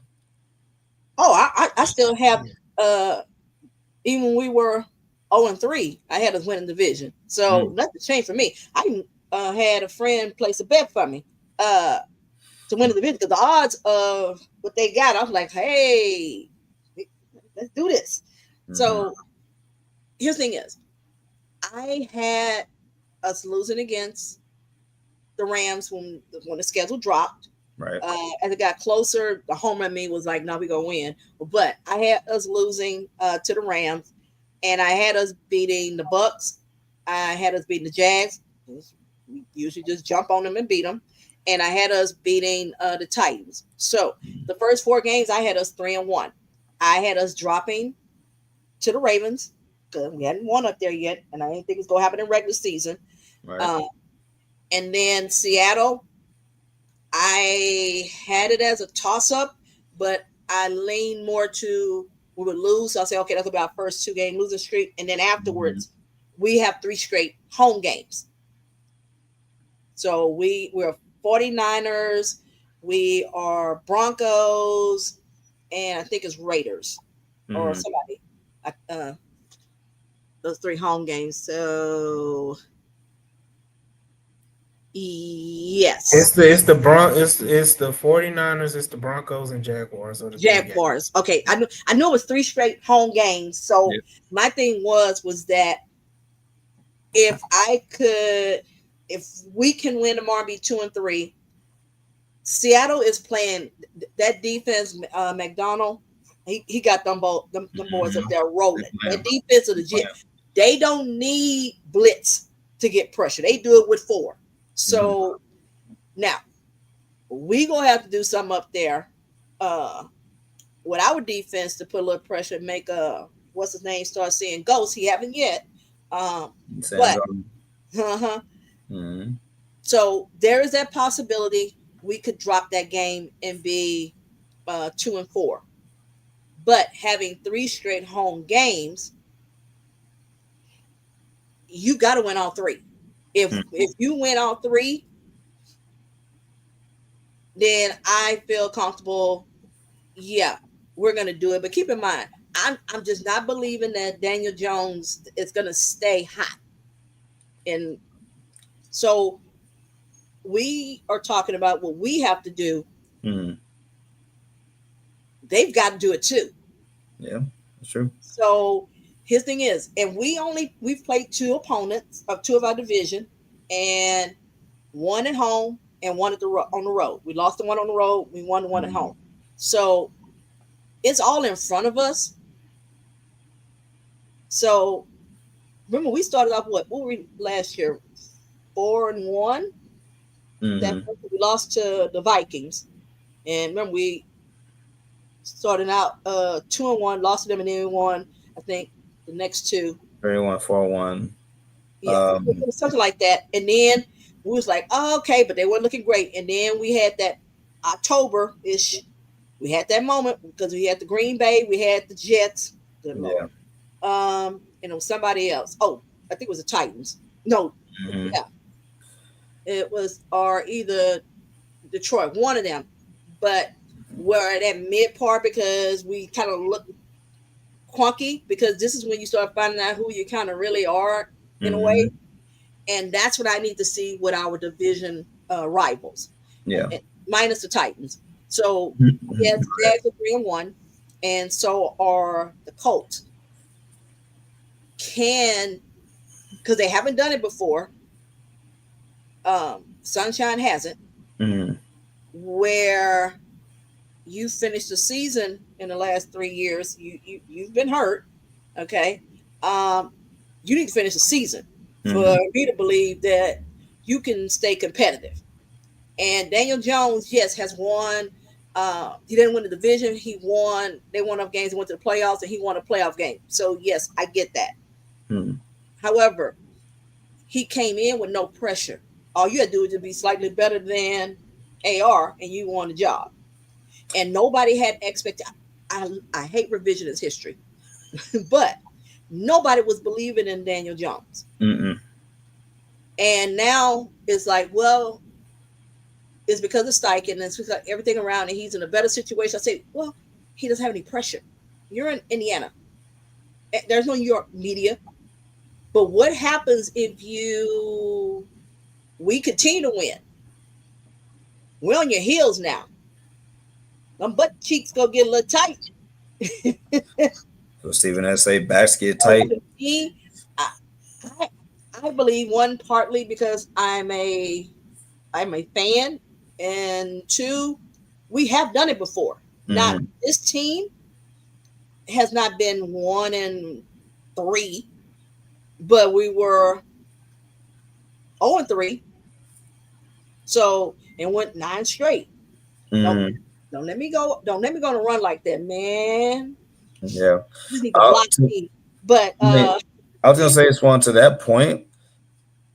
Oh, I still have even when we were 0-3, I had us winning the division. So nothing changed for me. I had a friend place a bet for me to win the division because the odds of what they got, I was like, hey, let's do this.
Mm-hmm.
So here's the thing is, I had us losing against the Rams when the schedule dropped.
Right.
As it got closer, the home run me was like, no, we're gonna win. But I had us losing to the Rams, and I had us beating the Bucks. I had us beating the Jags. We usually just jump on them and beat them. And I had us beating the Titans. So the first 4 games, I had us 3-1. I had us dropping to the Ravens because we hadn't won up there yet, and I didn't think it's gonna happen in regular season.
Right.
And then Seattle, I had it as a toss-up, but I leaned more to we would lose. So I'll say, okay, that's about first 2-game losing streak. And then afterwards, we have 3 straight home games. So we're 49ers, we are Broncos, and I think it's Raiders or somebody. Those 3 home games. So yes.
It's the 49ers, it's the Broncos and Jaguars. Or the
Jaguars. Okay. I know it was 3 straight home games. So my thing was that if we can win tomorrow and be 2-3, Seattle is playing that defense, McDonald. He got them boys up there rolling. That defense is legit. They don't need blitz to get pressure. They do it with 4. So now we gonna have to do something up there with our defense to put a little pressure and make what's his name start seeing ghosts. He haven't yet. So there is that possibility we could drop that game and be 2-4. But having 3 straight home games, you got to win all three. If you win all three, then I feel comfortable. Yeah, we're gonna do it. But keep in mind, I'm just not believing that Daniel Jones is gonna stay hot. And so we are talking about what we have to do. They've got to do it too.
Yeah, that's true.
So his thing is, and we've played two opponents of two of our division, and one at home and one on the road. We lost the one on the road. We won the one at home. So it's all in front of us. So remember, we started off what were we last year? 4-1. That we lost to the Vikings, and remember we started out 2-1, lost to them, and then we won. I think the next two.
31-4-1.
Yeah, something like that. And then we was like, oh, okay, but they weren't looking great. And then we had that October-ish. We had that moment because we had the Green Bay, we had the Jets.
Yeah.
And it was somebody else. Oh, I think it was the Titans. No, yeah. It was either Detroit, one of them. But we're at that mid part because we kind of look clunky, because this is when you start finding out who you kind of really are in a way. And that's what I need to see with our division rivals.
Yeah.
Minus the Titans. So yes, Jags are 3-1, and so are the Colts. Because they haven't done it before. Sunshine hasn't. Where you finished the season in the last 3 years, you've been hurt. Okay. You need to finish the season for me to believe that you can stay competitive. And Daniel Jones, yes, has won. He didn't win the division. They won enough games and went to the playoffs, and he won a playoff game. So yes, I get that. However, he came in with no pressure. All you had to do was to be slightly better than AR, and you won the job. And nobody had expectations. I hate revisionist history, but nobody was believing in Daniel Jones. And now it's like, well, it's because of Steichen and it's because of everything around, and he's in a better situation. I say, well, he doesn't have any pressure. You're in Indiana. There's no New York media. But what happens if we continue to win? We're on your heels now. My butt cheeks go get a little tight.
So Stephen has say backs get tight.
I believe, one, partly because I'm a fan, and two, we have done it before. Not this team has not been 1-3, but we were 0-3. So, and went 9 straight. Don't let me go. Don't let me go on a run like that, man.
Yeah.
You need to block me. But
I was gonna say, Swan, to that point,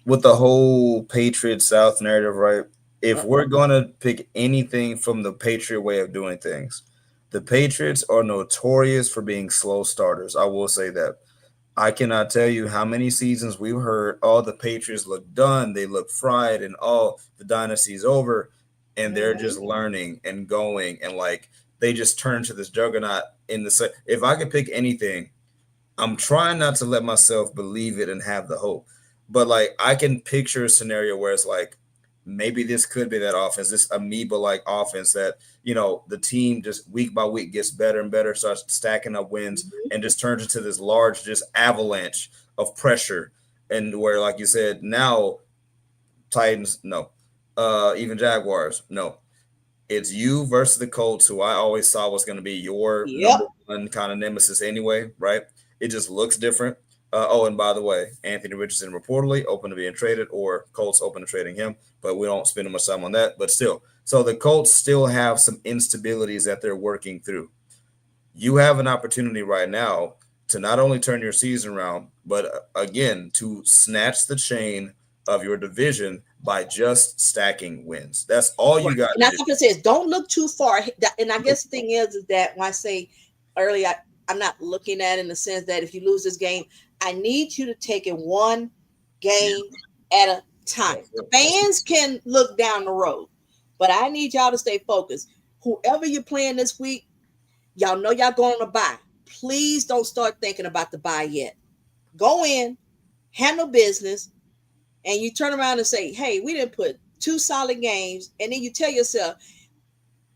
with the whole Patriot South narrative, right? If we're gonna pick anything from the Patriot way of doing things, the Patriots are notorious for being slow starters. I will say that. I cannot tell you how many seasons we've heard, oh, the Patriots look done, they look fried, and oh, the dynasty's over, and they're just learning and going, and like they just turn into this juggernaut in the. If I could pick anything, I'm trying not to let myself believe it and have the hope, but like I can picture a scenario where it's like maybe this could be that offense, this amoeba-like offense that, you know, the team just week by week gets better and better, starts stacking up wins, and just turns into this large just avalanche of pressure. And where, like you said, now Titans, no. Even Jaguars, no. It's you versus the Colts, who I always saw was going to be your number one kind of nemesis anyway, right? It just looks different. Oh, and by the way, Anthony Richardson reportedly open to being traded, or Colts open to trading him, but we don't spend much time on that. But still, so the Colts still have some instabilities that they're working through. You have an opportunity right now to not only turn your season around, but again, to snatch the chain of your division by just stacking wins. That's all you got.
And that's what it says. Don't look too far. And I guess the thing is that when I say earlier, I'm not looking at it in the sense that if you lose this game, I need you to take it one game at a time. Fans can look down the road, but I need y'all to stay focused. Whoever you're playing this week, y'all know y'all going on a bye. Please don't start thinking about the bye yet. Go in, handle business, and you turn around and say, hey, we didn't put 2 solid games. And then you tell yourself,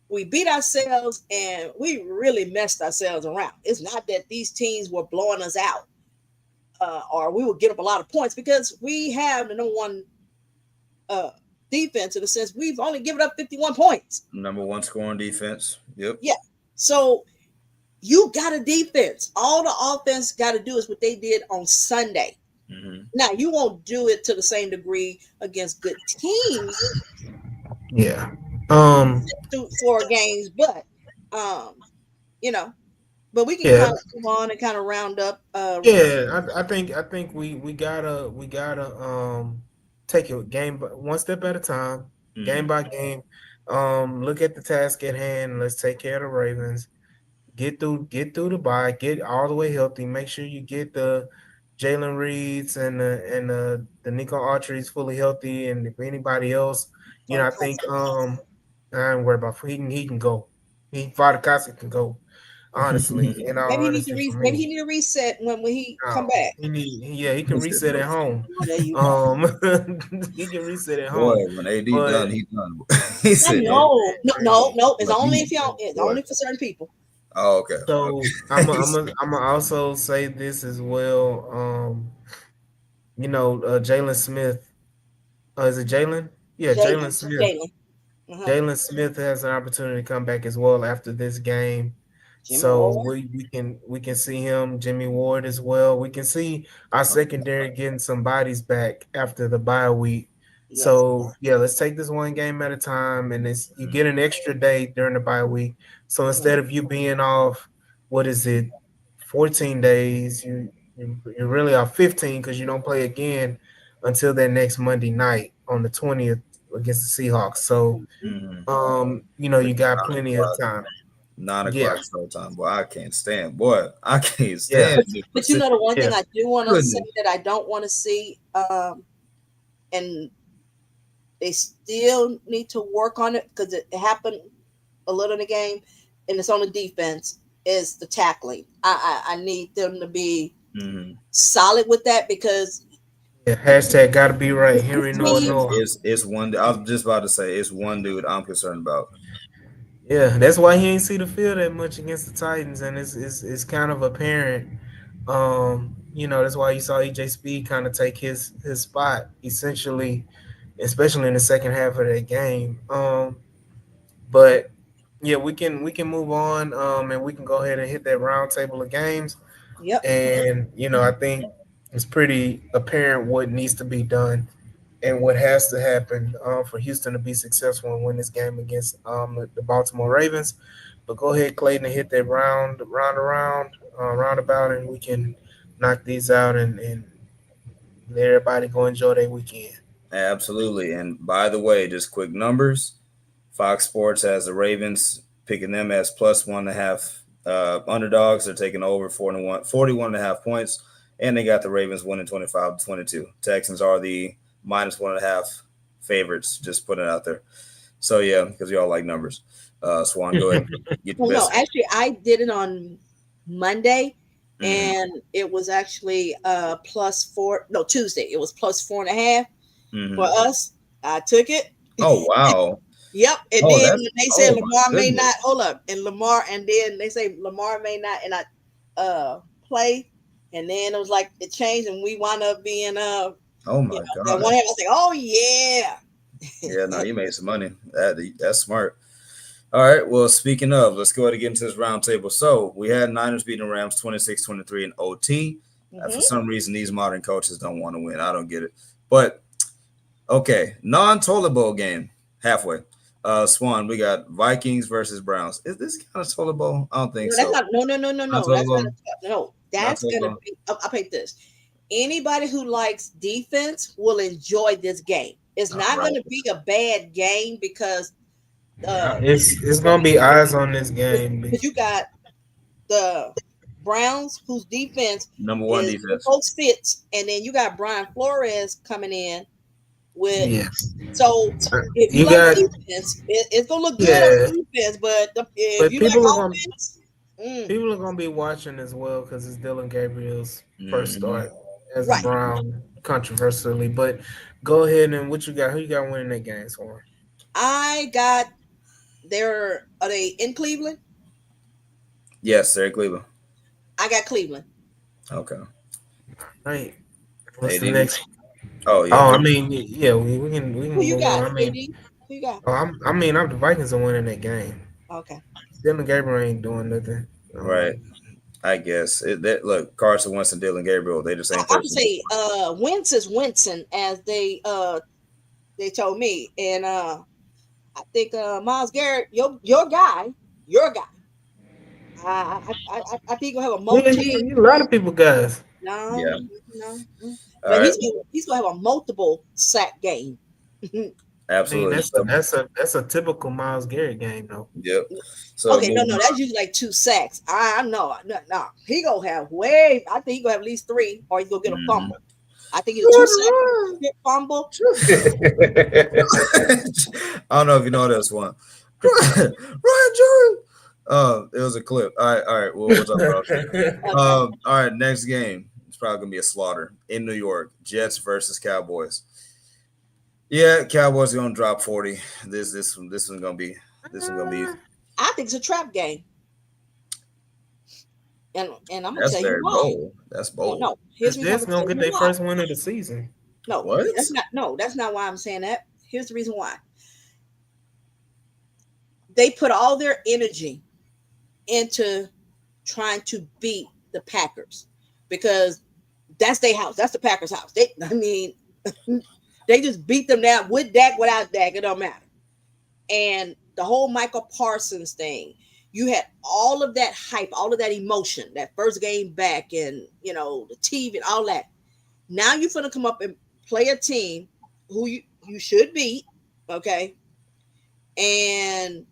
we beat ourselves and we really messed ourselves around. It's not that these teams were blowing us out or we would get up a lot of points, because we have the number one defense, in the sense we've only given up 51 points.
Number one scoring defense. Yep.
Yeah. So you got a defense. All the offense got to do is what they did on Sunday. Mm-hmm. Now, you won't do it to the same degree against good teams.
Yeah.
4 games, but but we can kind of move on and kind of round up.
I think we gotta take it one step at a time, game by game. Look at the task at hand. Let's take care of the Ravens. Get through the bye. Get all the way healthy. Make sure you get the Jalen Reeds and the Nico Autry's fully healthy, and if anybody else, I think I ain't worried about. He can go. Vodakowski can go. Honestly,
maybe he need a reset when he come back.
He can reset at home. He can reset at home.
Boy, when AD done, he done. He
said no. It's only if only for certain people.
Oh, okay.
So I'm also say this as well. Jalen Smith. Is it Jalen? Yeah, Jalen Smith. Jalen Smith has an opportunity to come back as well after this game.
Jimmy
so
Ward.
we can see him, Jimmy Ward as well. We can see our secondary getting some bodies back after the bye week. Yes. So let's take this one game at a time, and you get an extra day during the bye week. So instead of you being off, 14 days, you really are 15, because you don't play again until that next Monday night on the 20th against the Seahawks. So you got plenty of time.
9 o'clock start time. Boy, I can't stand. Boy, I can't stand.
But the one thing I do want to say that I don't want to see, and they still need to work on it, because it happened a little in the game, and it's on the defense, is the tackling. I need them to be solid with that, because
hashtag gotta be right. Henry Noah.
It's one. I was just about to say, it's one dude I'm concerned about.
Yeah, that's why he ain't see the field that much against the Titans, and it's kind of apparent. That's why you saw EJ Speed kind of take his spot, essentially, especially in the second half of that game. But we can move on, and we can go ahead and hit that round table of games.
Yep.
And I think it's pretty apparent what needs to be done and what has to happen for Houston to be successful and win this game against the Baltimore Ravens. But go ahead, Clayton, and hit that roundabout, and we can knock these out and let everybody go enjoy their weekend.
Absolutely. And by the way, just quick numbers. Fox Sports has the Ravens, picking them as plus 1.5 underdogs. They're taking over 41.5 points, and they got the Ravens winning 25-22. Texans are the minus 1.5 favorites. Just put it out there. So because we all like numbers. Swan, go ahead.
No, actually, I did it on Monday, and it was actually Tuesday. It was plus 4.5 for us. I took it.
Oh wow.
Yep. And then they said Lamar may not and then they say Lamar may not play, and then it was like it changed, and we wound up being
oh my God.
I was like, oh yeah.
Yeah, no, you made some money. That's smart. All right. Well, speaking of, let's go ahead and get into this round table. So we had Niners beating the Rams 26-23 in OT. For some reason, these modern coaches don't want to win. I don't get it. But okay, non-toilet bowl game halfway. Swan, we got Vikings versus Browns. Is this kind of toilet bowl? I don't think so.
No. That's gonna be. I'll pick this. Anybody who likes defense will enjoy this game. It's not going to be a bad game, because
it's going to be eyes on this game.
Because you got the Browns, whose defense
Number one
is
defense.
most fits, and then you got Brian Flores coming in with.
Yeah,
So if you
you
like
got
defense, it's gonna look good
yeah,
on defense. But if
but
you like offense,
people are gonna be watching as well because it's Dylan Gabriel's first
Mm-hmm.
start as a
right?
Brown, controversially. But go ahead and what you got? Who you got winning that game for?
I got are they in Cleveland?
Yes, they're Cleveland.
I got Cleveland.
Okay.
Right. What's the
AD.
next?
Oh yeah.
Oh, I mean, yeah, we
Who
can
you
move on.
got,
I mean,
AD? Who you got?
I'm the Vikings are winning that game.
Okay.
Dylan Gabriel ain't doing nothing.
Right. I guess look, Carson Wentz and Dylan Gabriel, they the same
I would
person.
say Wentz is Winston, as they told me. And I think Miles Garrett, your guy. I think he'll have a
Yeah, a lot of people guys.
no,
Yeah.
no,
All
but
right.
he's gonna have a multiple sack game.
I mean,
Absolutely. So,
that's a typical Miles Garrett game though.
yep. So
Okay,
moving
no, that's usually like 2 sacks. I know, no. He gonna have I think he gonna have at least 3, or he's gonna get a
on.
fumble. I think he's a 2 sack fumble.
I don't know if you know this one. Ryan Jordan. It was a clip. All right. We'll talk about it.
Okay.
All right, next game. It's probably gonna be a slaughter in New York. Jets versus Cowboys. Yeah, Cowboys are gonna drop 40. This one's gonna be easy.
I think it's a trap game, and I'm gonna
That's
tell you
very
why.
bold. That's bold.
No.
The
Here's the reason I'm
Jets
gonna
gonna
tell
get
you
their
why.
first win of the season.
No,
What?
that's not why I'm saying that. Here's the reason why. They put all their energy into trying to beat the Packers because that's their house. That's the Packers' house. I mean, they just beat them down with Dak, without Dak. It don't matter. And the whole Michael Parsons thing, you had all of that hype, all of that emotion, that first game back, and the TV and all that. Now you're gonna come up and play a team who you should beat, okay? And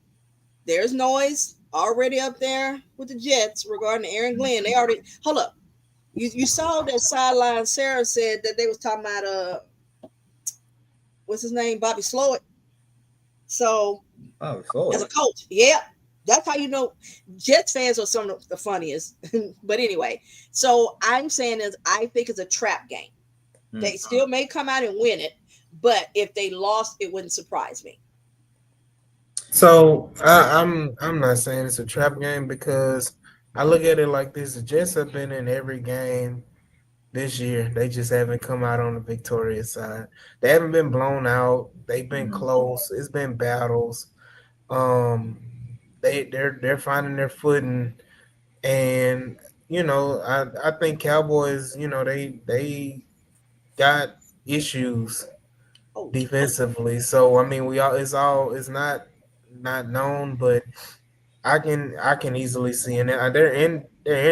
there's noise already up there with the Jets regarding Aaron Glenn. They already hold up. You saw that sideline. Sarah said that they was talking about what's his name, Bobby Slowett. So as a coach, yeah, that's how you know Jets fans are some of the funniest. But anyway, so I'm saying is I think it's a trap game. They still may come out and win it, but if they lost, it wouldn't surprise me.
So I'm not saying it's a trap game because I look at it like this: the Jets have been in every game this year. They just haven't come out on the victorious side. They haven't been blown out. They've been close. It's been battles. Um, they're finding their footing, and I think Cowboys. They got issues
Oh,
defensively. So I mean, it's not known, but I can easily see, and they're in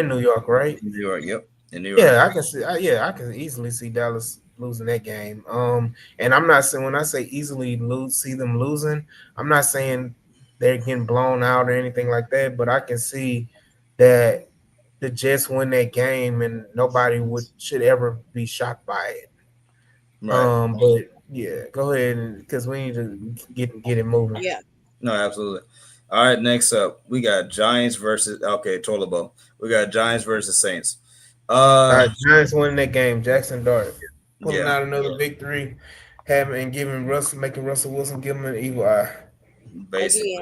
New York, right?
New York, yep. In New York.
Yeah, I can see. Yeah, I can easily see Dallas losing that game. And I'm not saying when I say easily see them losing, I'm not saying they're getting blown out or anything like that. But I can see that the Jets win that game, and nobody should ever be shocked by it.
Right.
But yeah, go ahead because we need to get it moving.
yeah.
No, absolutely. All right, next up, we got Giants versus toilet bowl. We got Giants versus Saints.
All right, Giants winning that game. Jackson Dart pulling
Yeah,
out another victory, making Russell Wilson give him an evil eye.
basically.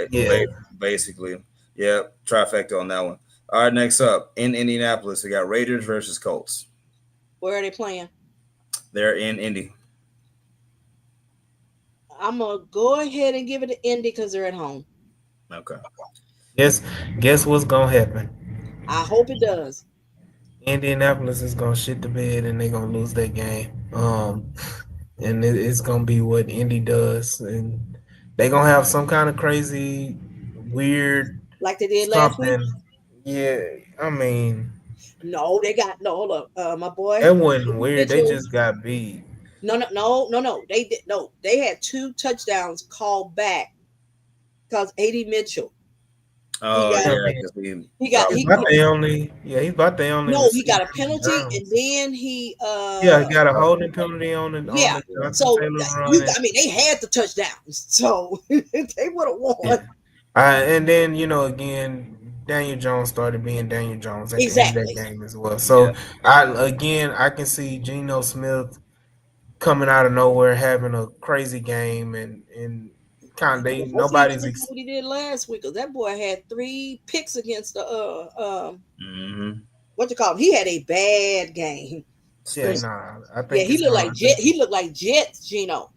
Again.
Yeah.
Basically. Yeah, trifecta on that one. All right, next up, in Indianapolis, we got Raiders versus Colts.
Where are they playing?
They're in Indy.
I'm gonna go ahead and give it to Indy because they're at home.
Okay.
Guess what's gonna happen?
I hope it does.
Indianapolis is gonna shit the bed and they're gonna lose that game. And it's gonna be what Indy does, and they're gonna have some kind of crazy, weird
Like they did last week.
something. Yeah, I mean,
No, they got no. Hold up, my boy.
that wasn't weird. They
Mitchell.
just got beat.
No. They did no. They had 2 touchdowns called back because AD Mitchell. He
Oh
got
yeah,
I mean,
because
he got
he's
he,
about
he
the only. Yeah, he's about the only
no, he
receiver
got a
on the
penalty, and
Browns.
then he
Yeah, he got a holding penalty on
yeah.
the Jonathan
So
Taylor run.
you, I mean, they had the touchdowns, so they would have
Yeah.
won.
And then again, Daniel Jones started being Daniel Jones at the end of that
Exactly.
game as well.
yeah.
So I can see Geno Smith coming out of nowhere having a crazy game and kind of they
Hopefully he
nobody's
doesn't do what he did last week, because that boy had 3 picks against the
Mm-hmm.
what you call him. He had a bad game.
yeah,
Stinks.
nah. I
Yeah,
think it's gonna. I think
He looked like Jets, Gino.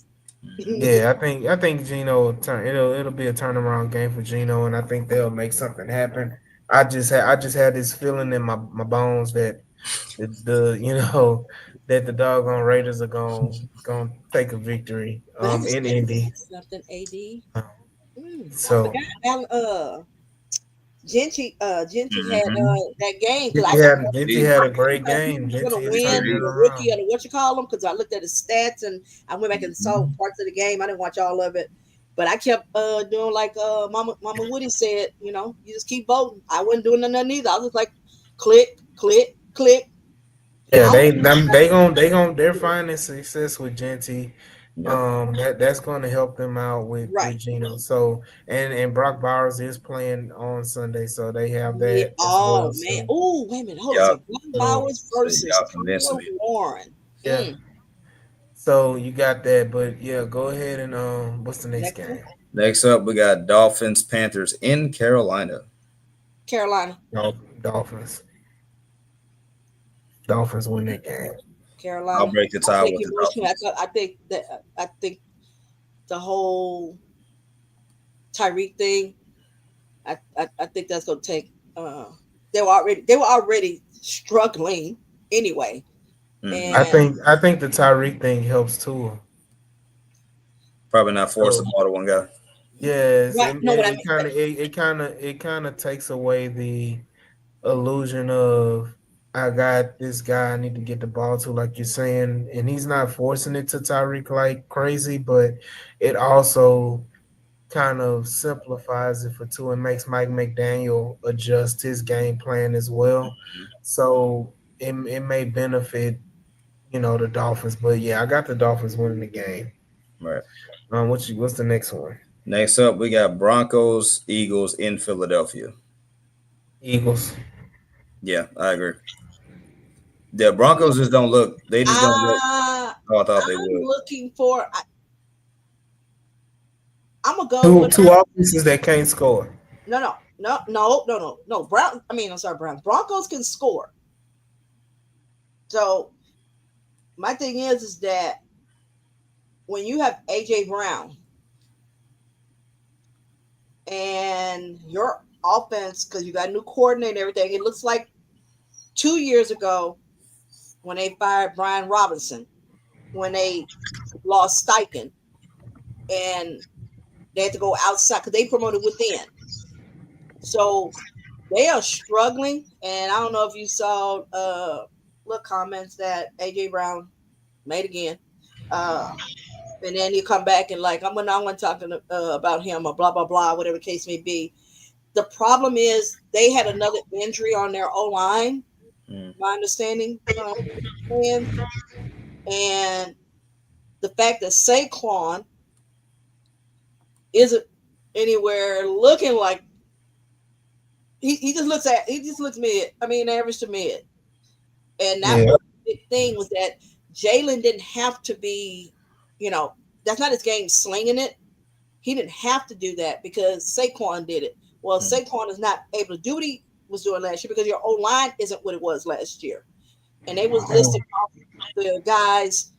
Mm-hmm.
yeah, I think Geno will turn. It'll be a turnaround game for Geno, and I think they'll make something happen. I just had this feeling in my bones that the that the doggone Raiders are going to take a victory
But I just
in
got to
Indy.
say something, AD.
Um,
I
So
forgot Gentry had
Mm-hmm.
that game, because I said
Gentry
See,
had a great
he
game.
was going
Gentry
to
is
win
turning it
see,
the rookie
around.
of the what you call him, because I looked at his stats and I went back and saw
Mhm.
parts of the game. I didn't watch all of it, but I kept doing like Mama Woody said. You just keep voting. I wasn't doing nothing either. I was just like click, click, click, and
Yeah,
I was
they're finding success with Gentry.
Yep.
That's going to help them out
right.
with Geno. So and Brock Bowers is playing on Sunday, so they have
Yeah.
that as
Oh
well.
man. Oh wait a minute. Hold on.
Yep.
So Brock
So
Bowers
So
versus
y'all convincing
Tyler
me.
Warren.
yeah,
Mm.
so you got that, but yeah, go ahead and what's the next
Next one,
game?
Next up, we got Dolphins Panthers in Carolina.
Carolina.
Dolphins. Dolphins win that game.
I'll
Carolina.
break the
I
tie
think
with the
emotionally.
Dolphins.
I think the whole Tyreek thing. I think that's going to take. They were already struggling anyway,
Mm-hmm.
and
I think the Tyreek thing helps too.
Probably not force the
So
ball to one guy.
yes,
right. No, what I
it kind of it kind of takes away the illusion of I got this guy I need to get the ball to, like you're saying, and he's not forcing it to Tyreek like crazy, but it also kind of simplifies it for two and makes Mike McDaniel adjust his game plan as well. So it may benefit, the Dolphins. But yeah, I got the Dolphins winning the game.
Right.
What's the next one?
Next up, we got Broncos Eagles in Philadelphia.
Eagles.
Yeah, I agree. The Broncos just don't look. They just don't look
I
how I thought they
I'm
would.
looking for. I'm gonna go
Two
with
two offenses that can't score.
no. Brown. I mean, I'm sorry, Brown. Broncos can score. So my thing is that when you have AJ Brown and your offense, because you got a new coordinator and everything, it looks like 2 years ago when they fired Brian Robinson, when they lost Steichen, and they had to go outside because they promoted within. So they are struggling, and I don't know if you saw little comments that AJ Brown made again. Uh, and then you come back and like I'm gonna talk about him or blah blah blah, whatever the case may be. The problem is they had another injury on their O line.
Mm,
My understanding, and the fact that Saquon isn't anywhere looking like he just looks mid. I mean, average to mid. And that
Yeah.
was the big thing was that Jalen didn't have to be, that's not his game slinging it. He didn't have to do that because Saquon did it. Well,
mm,
Saquon is not able to do what he was doing last year because your O line isn't what it was last year. And they was listing off the guys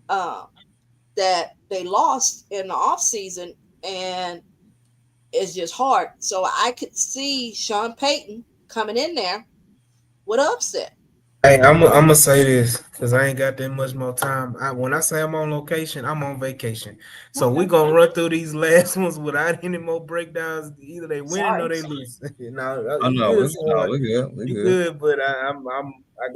uh, that they lost in the offseason, and it's just hard. So I could see Sean Payton coming in there with upset.
Hey, I'm gonna say this because I ain't got that much more time. When I say I'm on location, I'm on vacation. So we
Okay.
gonna run through these last ones without any more breakdowns. Either they winning or
Sorry.
they lose. No,
oh
you
no,
good, son.
we good. We
You
good.
good, but I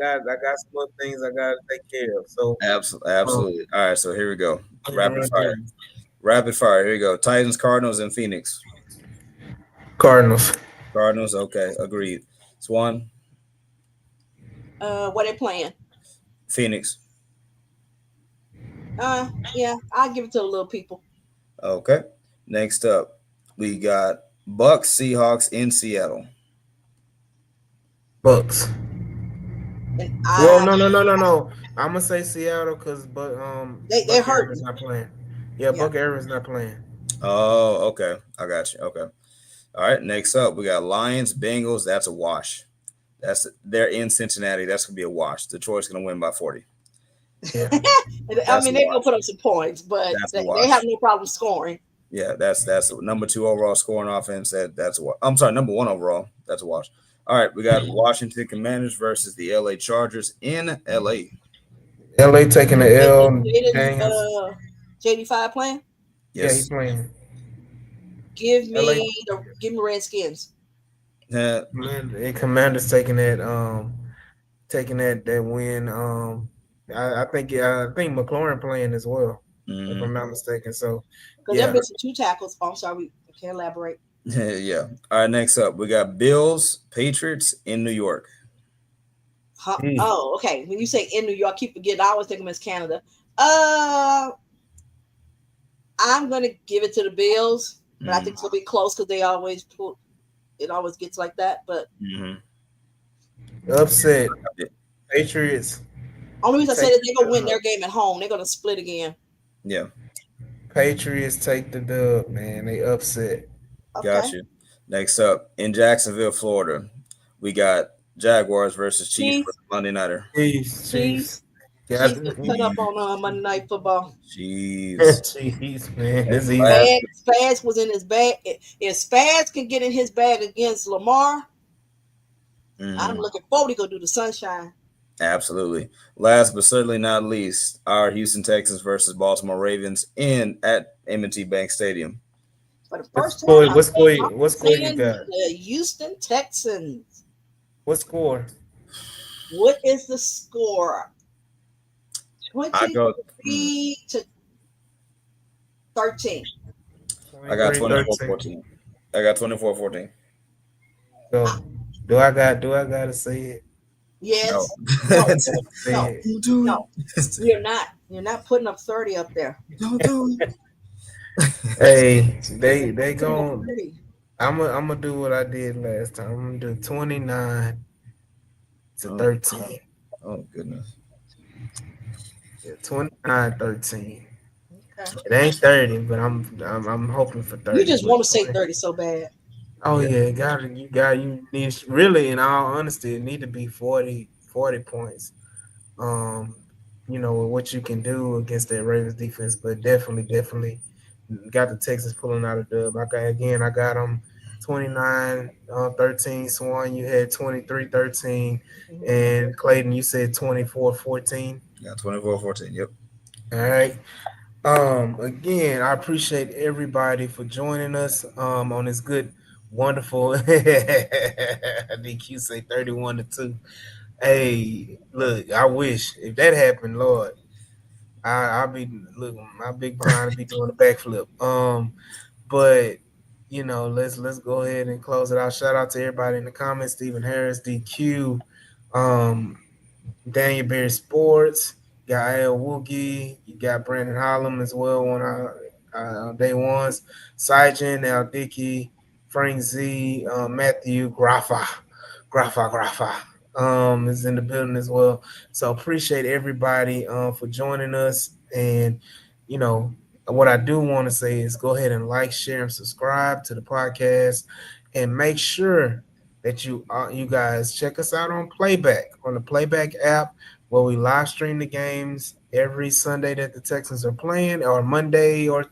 got some more things I gotta take care of. So
Absolutely,
um,
absolutely. All right, so here we go.
I'm gonna
Rapid
run
fire.
through
Rapid fire. Here we go. Titans, Cardinals, and Phoenix.
Cardinals.
Cardinals. Okay, agreed. Swan,
What they playing?
Phoenix.
Yeah, I'll give it to the little people.
Okay. Next up, we got Bucks Seahawks in Seattle.
Bucks.
And
Well, no. I'm gonna say Seattle because
they're
Buck Evans
hurting.
not playing. Yeah,
Yeah.
Buck Evans not playing.
Oh, okay. I got you. Okay. All right. Next up, we got Lions Bengals. That's a wash. They're in Cincinnati. That's gonna be a wash. Detroit's gonna win by 40.
Yeah.
I
That's a
mean, they're gonna
wash.
put up some points, but
That's a
they have
wash.
no problem scoring.
Yeah, that's number 2 overall scoring offense. That's a wash. I'm sorry, number 1 overall. That's a wash. All right, we got Washington Commanders versus the LA Chargers in LA.
LA taking the L.
Jaden,
Daniels.
JD5 playing.
Yeah, he
Yes.
playing.
Give
LA.
me Redskins.
Man, Commanders taking that win. I think McLaurin playing as well, if
Mhm.
I'm not mistaken. So
Because they're
yeah,
missing 2 tackles. Oh, I'm sorry, I can't elaborate.
Yeah. All right, next up, we got Bills Patriots in New York.
Huh?
yeah.
Oh, okay. When you say in New York, I keep forgetting. I always think of as Canada. Uh, I'm gonna give it to the Bills, but I think it's gonna be close because they always pull. It always gets like that. But
Mm-hmm.
Upset Patriots.
only reason I say
Take
that they're gonna win their game at home. They're gonna split again.
Yeah,
Patriots take the dub, man. They upset.
got
Okay.
you. Next up, in Jacksonville, Florida, we got Jaguars versus Chiefs for
Chiefs,
the Monday Nighter.
Chiefs.
Chiefs,
Yeah,
Chiefs get cut up on Monday Night Football.
Jeez.
Chiefs, man. This
And
easy.
last,
Spags was in his bag. If Spags can get in his bag against Lamar, I'm
mhm,
looking forward to go do the sunshine.
absolutely. Last but certainly not least, our Houston Texans versus Baltimore Ravens in at M&T Bank Stadium.
For the
What
first
score?
time,
What score?
I'm
What score you
saying
got?
the Houston Texans.
What score?
What is the score?
I go.
23-13.
I got
23-13.
24-14. I got 24-14.
So do I gotta say it?
No.
Yes. No. No.
Say
Don't do
No.
it.
You're not. You're not putting up 30 up there.
Don't do
it. Hey, they
Putting up
gon'
30.
I'm gonna do what I did last time. I'm gonna do 29 to
it.
13.
Oh goodness.
Yeah, 29-13.
Okay.
It ain't 30, but I'm hoping for
You
30.
just
But
want to say
20.
30 so bad.
Oh yeah, you need really in all honesty, it need to be 40 points. Um, with what you can do against that Ravens defense, but definitely got the Texans pulling out a dub. I got them 29-13. Swan, you had 23-13,
Mhm.
and Clayton, you said 24-14.
Yeah, 24-14. Yep.
All right. Again, I appreciate everybody for joining us on this good, wonderful DQ say 31-2. Hey, look, I wish if that happened, Lord, I'll be look, my big behind to be doing a backflip. But let's go ahead and close it out. Shout out to everybody in the comments, Stephen Harris, DQ, um, Daniel Bear Sports, you got Al Woogie, you got Brandon Hollum as well on our day ones, Syjan, Al Dickey, Frank Z, Matthew Graffa is in the building as well. So appreciate everybody for joining us. And what I do want to say is go ahead and like, share, and subscribe to the podcast, and make sure that you guys check us out on the Playback app, where we live stream the games every Sunday that the Texans are playing, or Monday or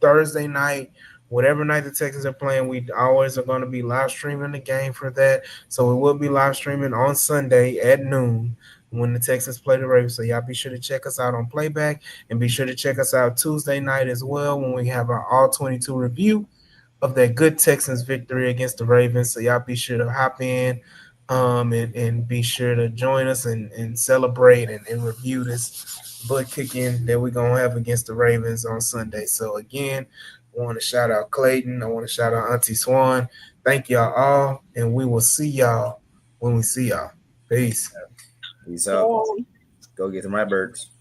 Thursday night, whatever night the Texans are playing. We always are going to be live streaming the game for that. So we will be live streaming on Sunday at noon when the Texans play the Ravens. So y'all be sure to check us out on Playback, and be sure to check us out Tuesday night as well when we have our all 22 review of that good Texans victory against the Ravens. So y'all be sure to hop in and be sure to join us and celebrate and review this butt kicking that we're going to have against the Ravens on Sunday. So again, I want to shout out Clayton. I want to shout out Auntie Swan. Thank y'all all, and we will see y'all when we see y'all. Peace.
Peace out. Go get them right birds.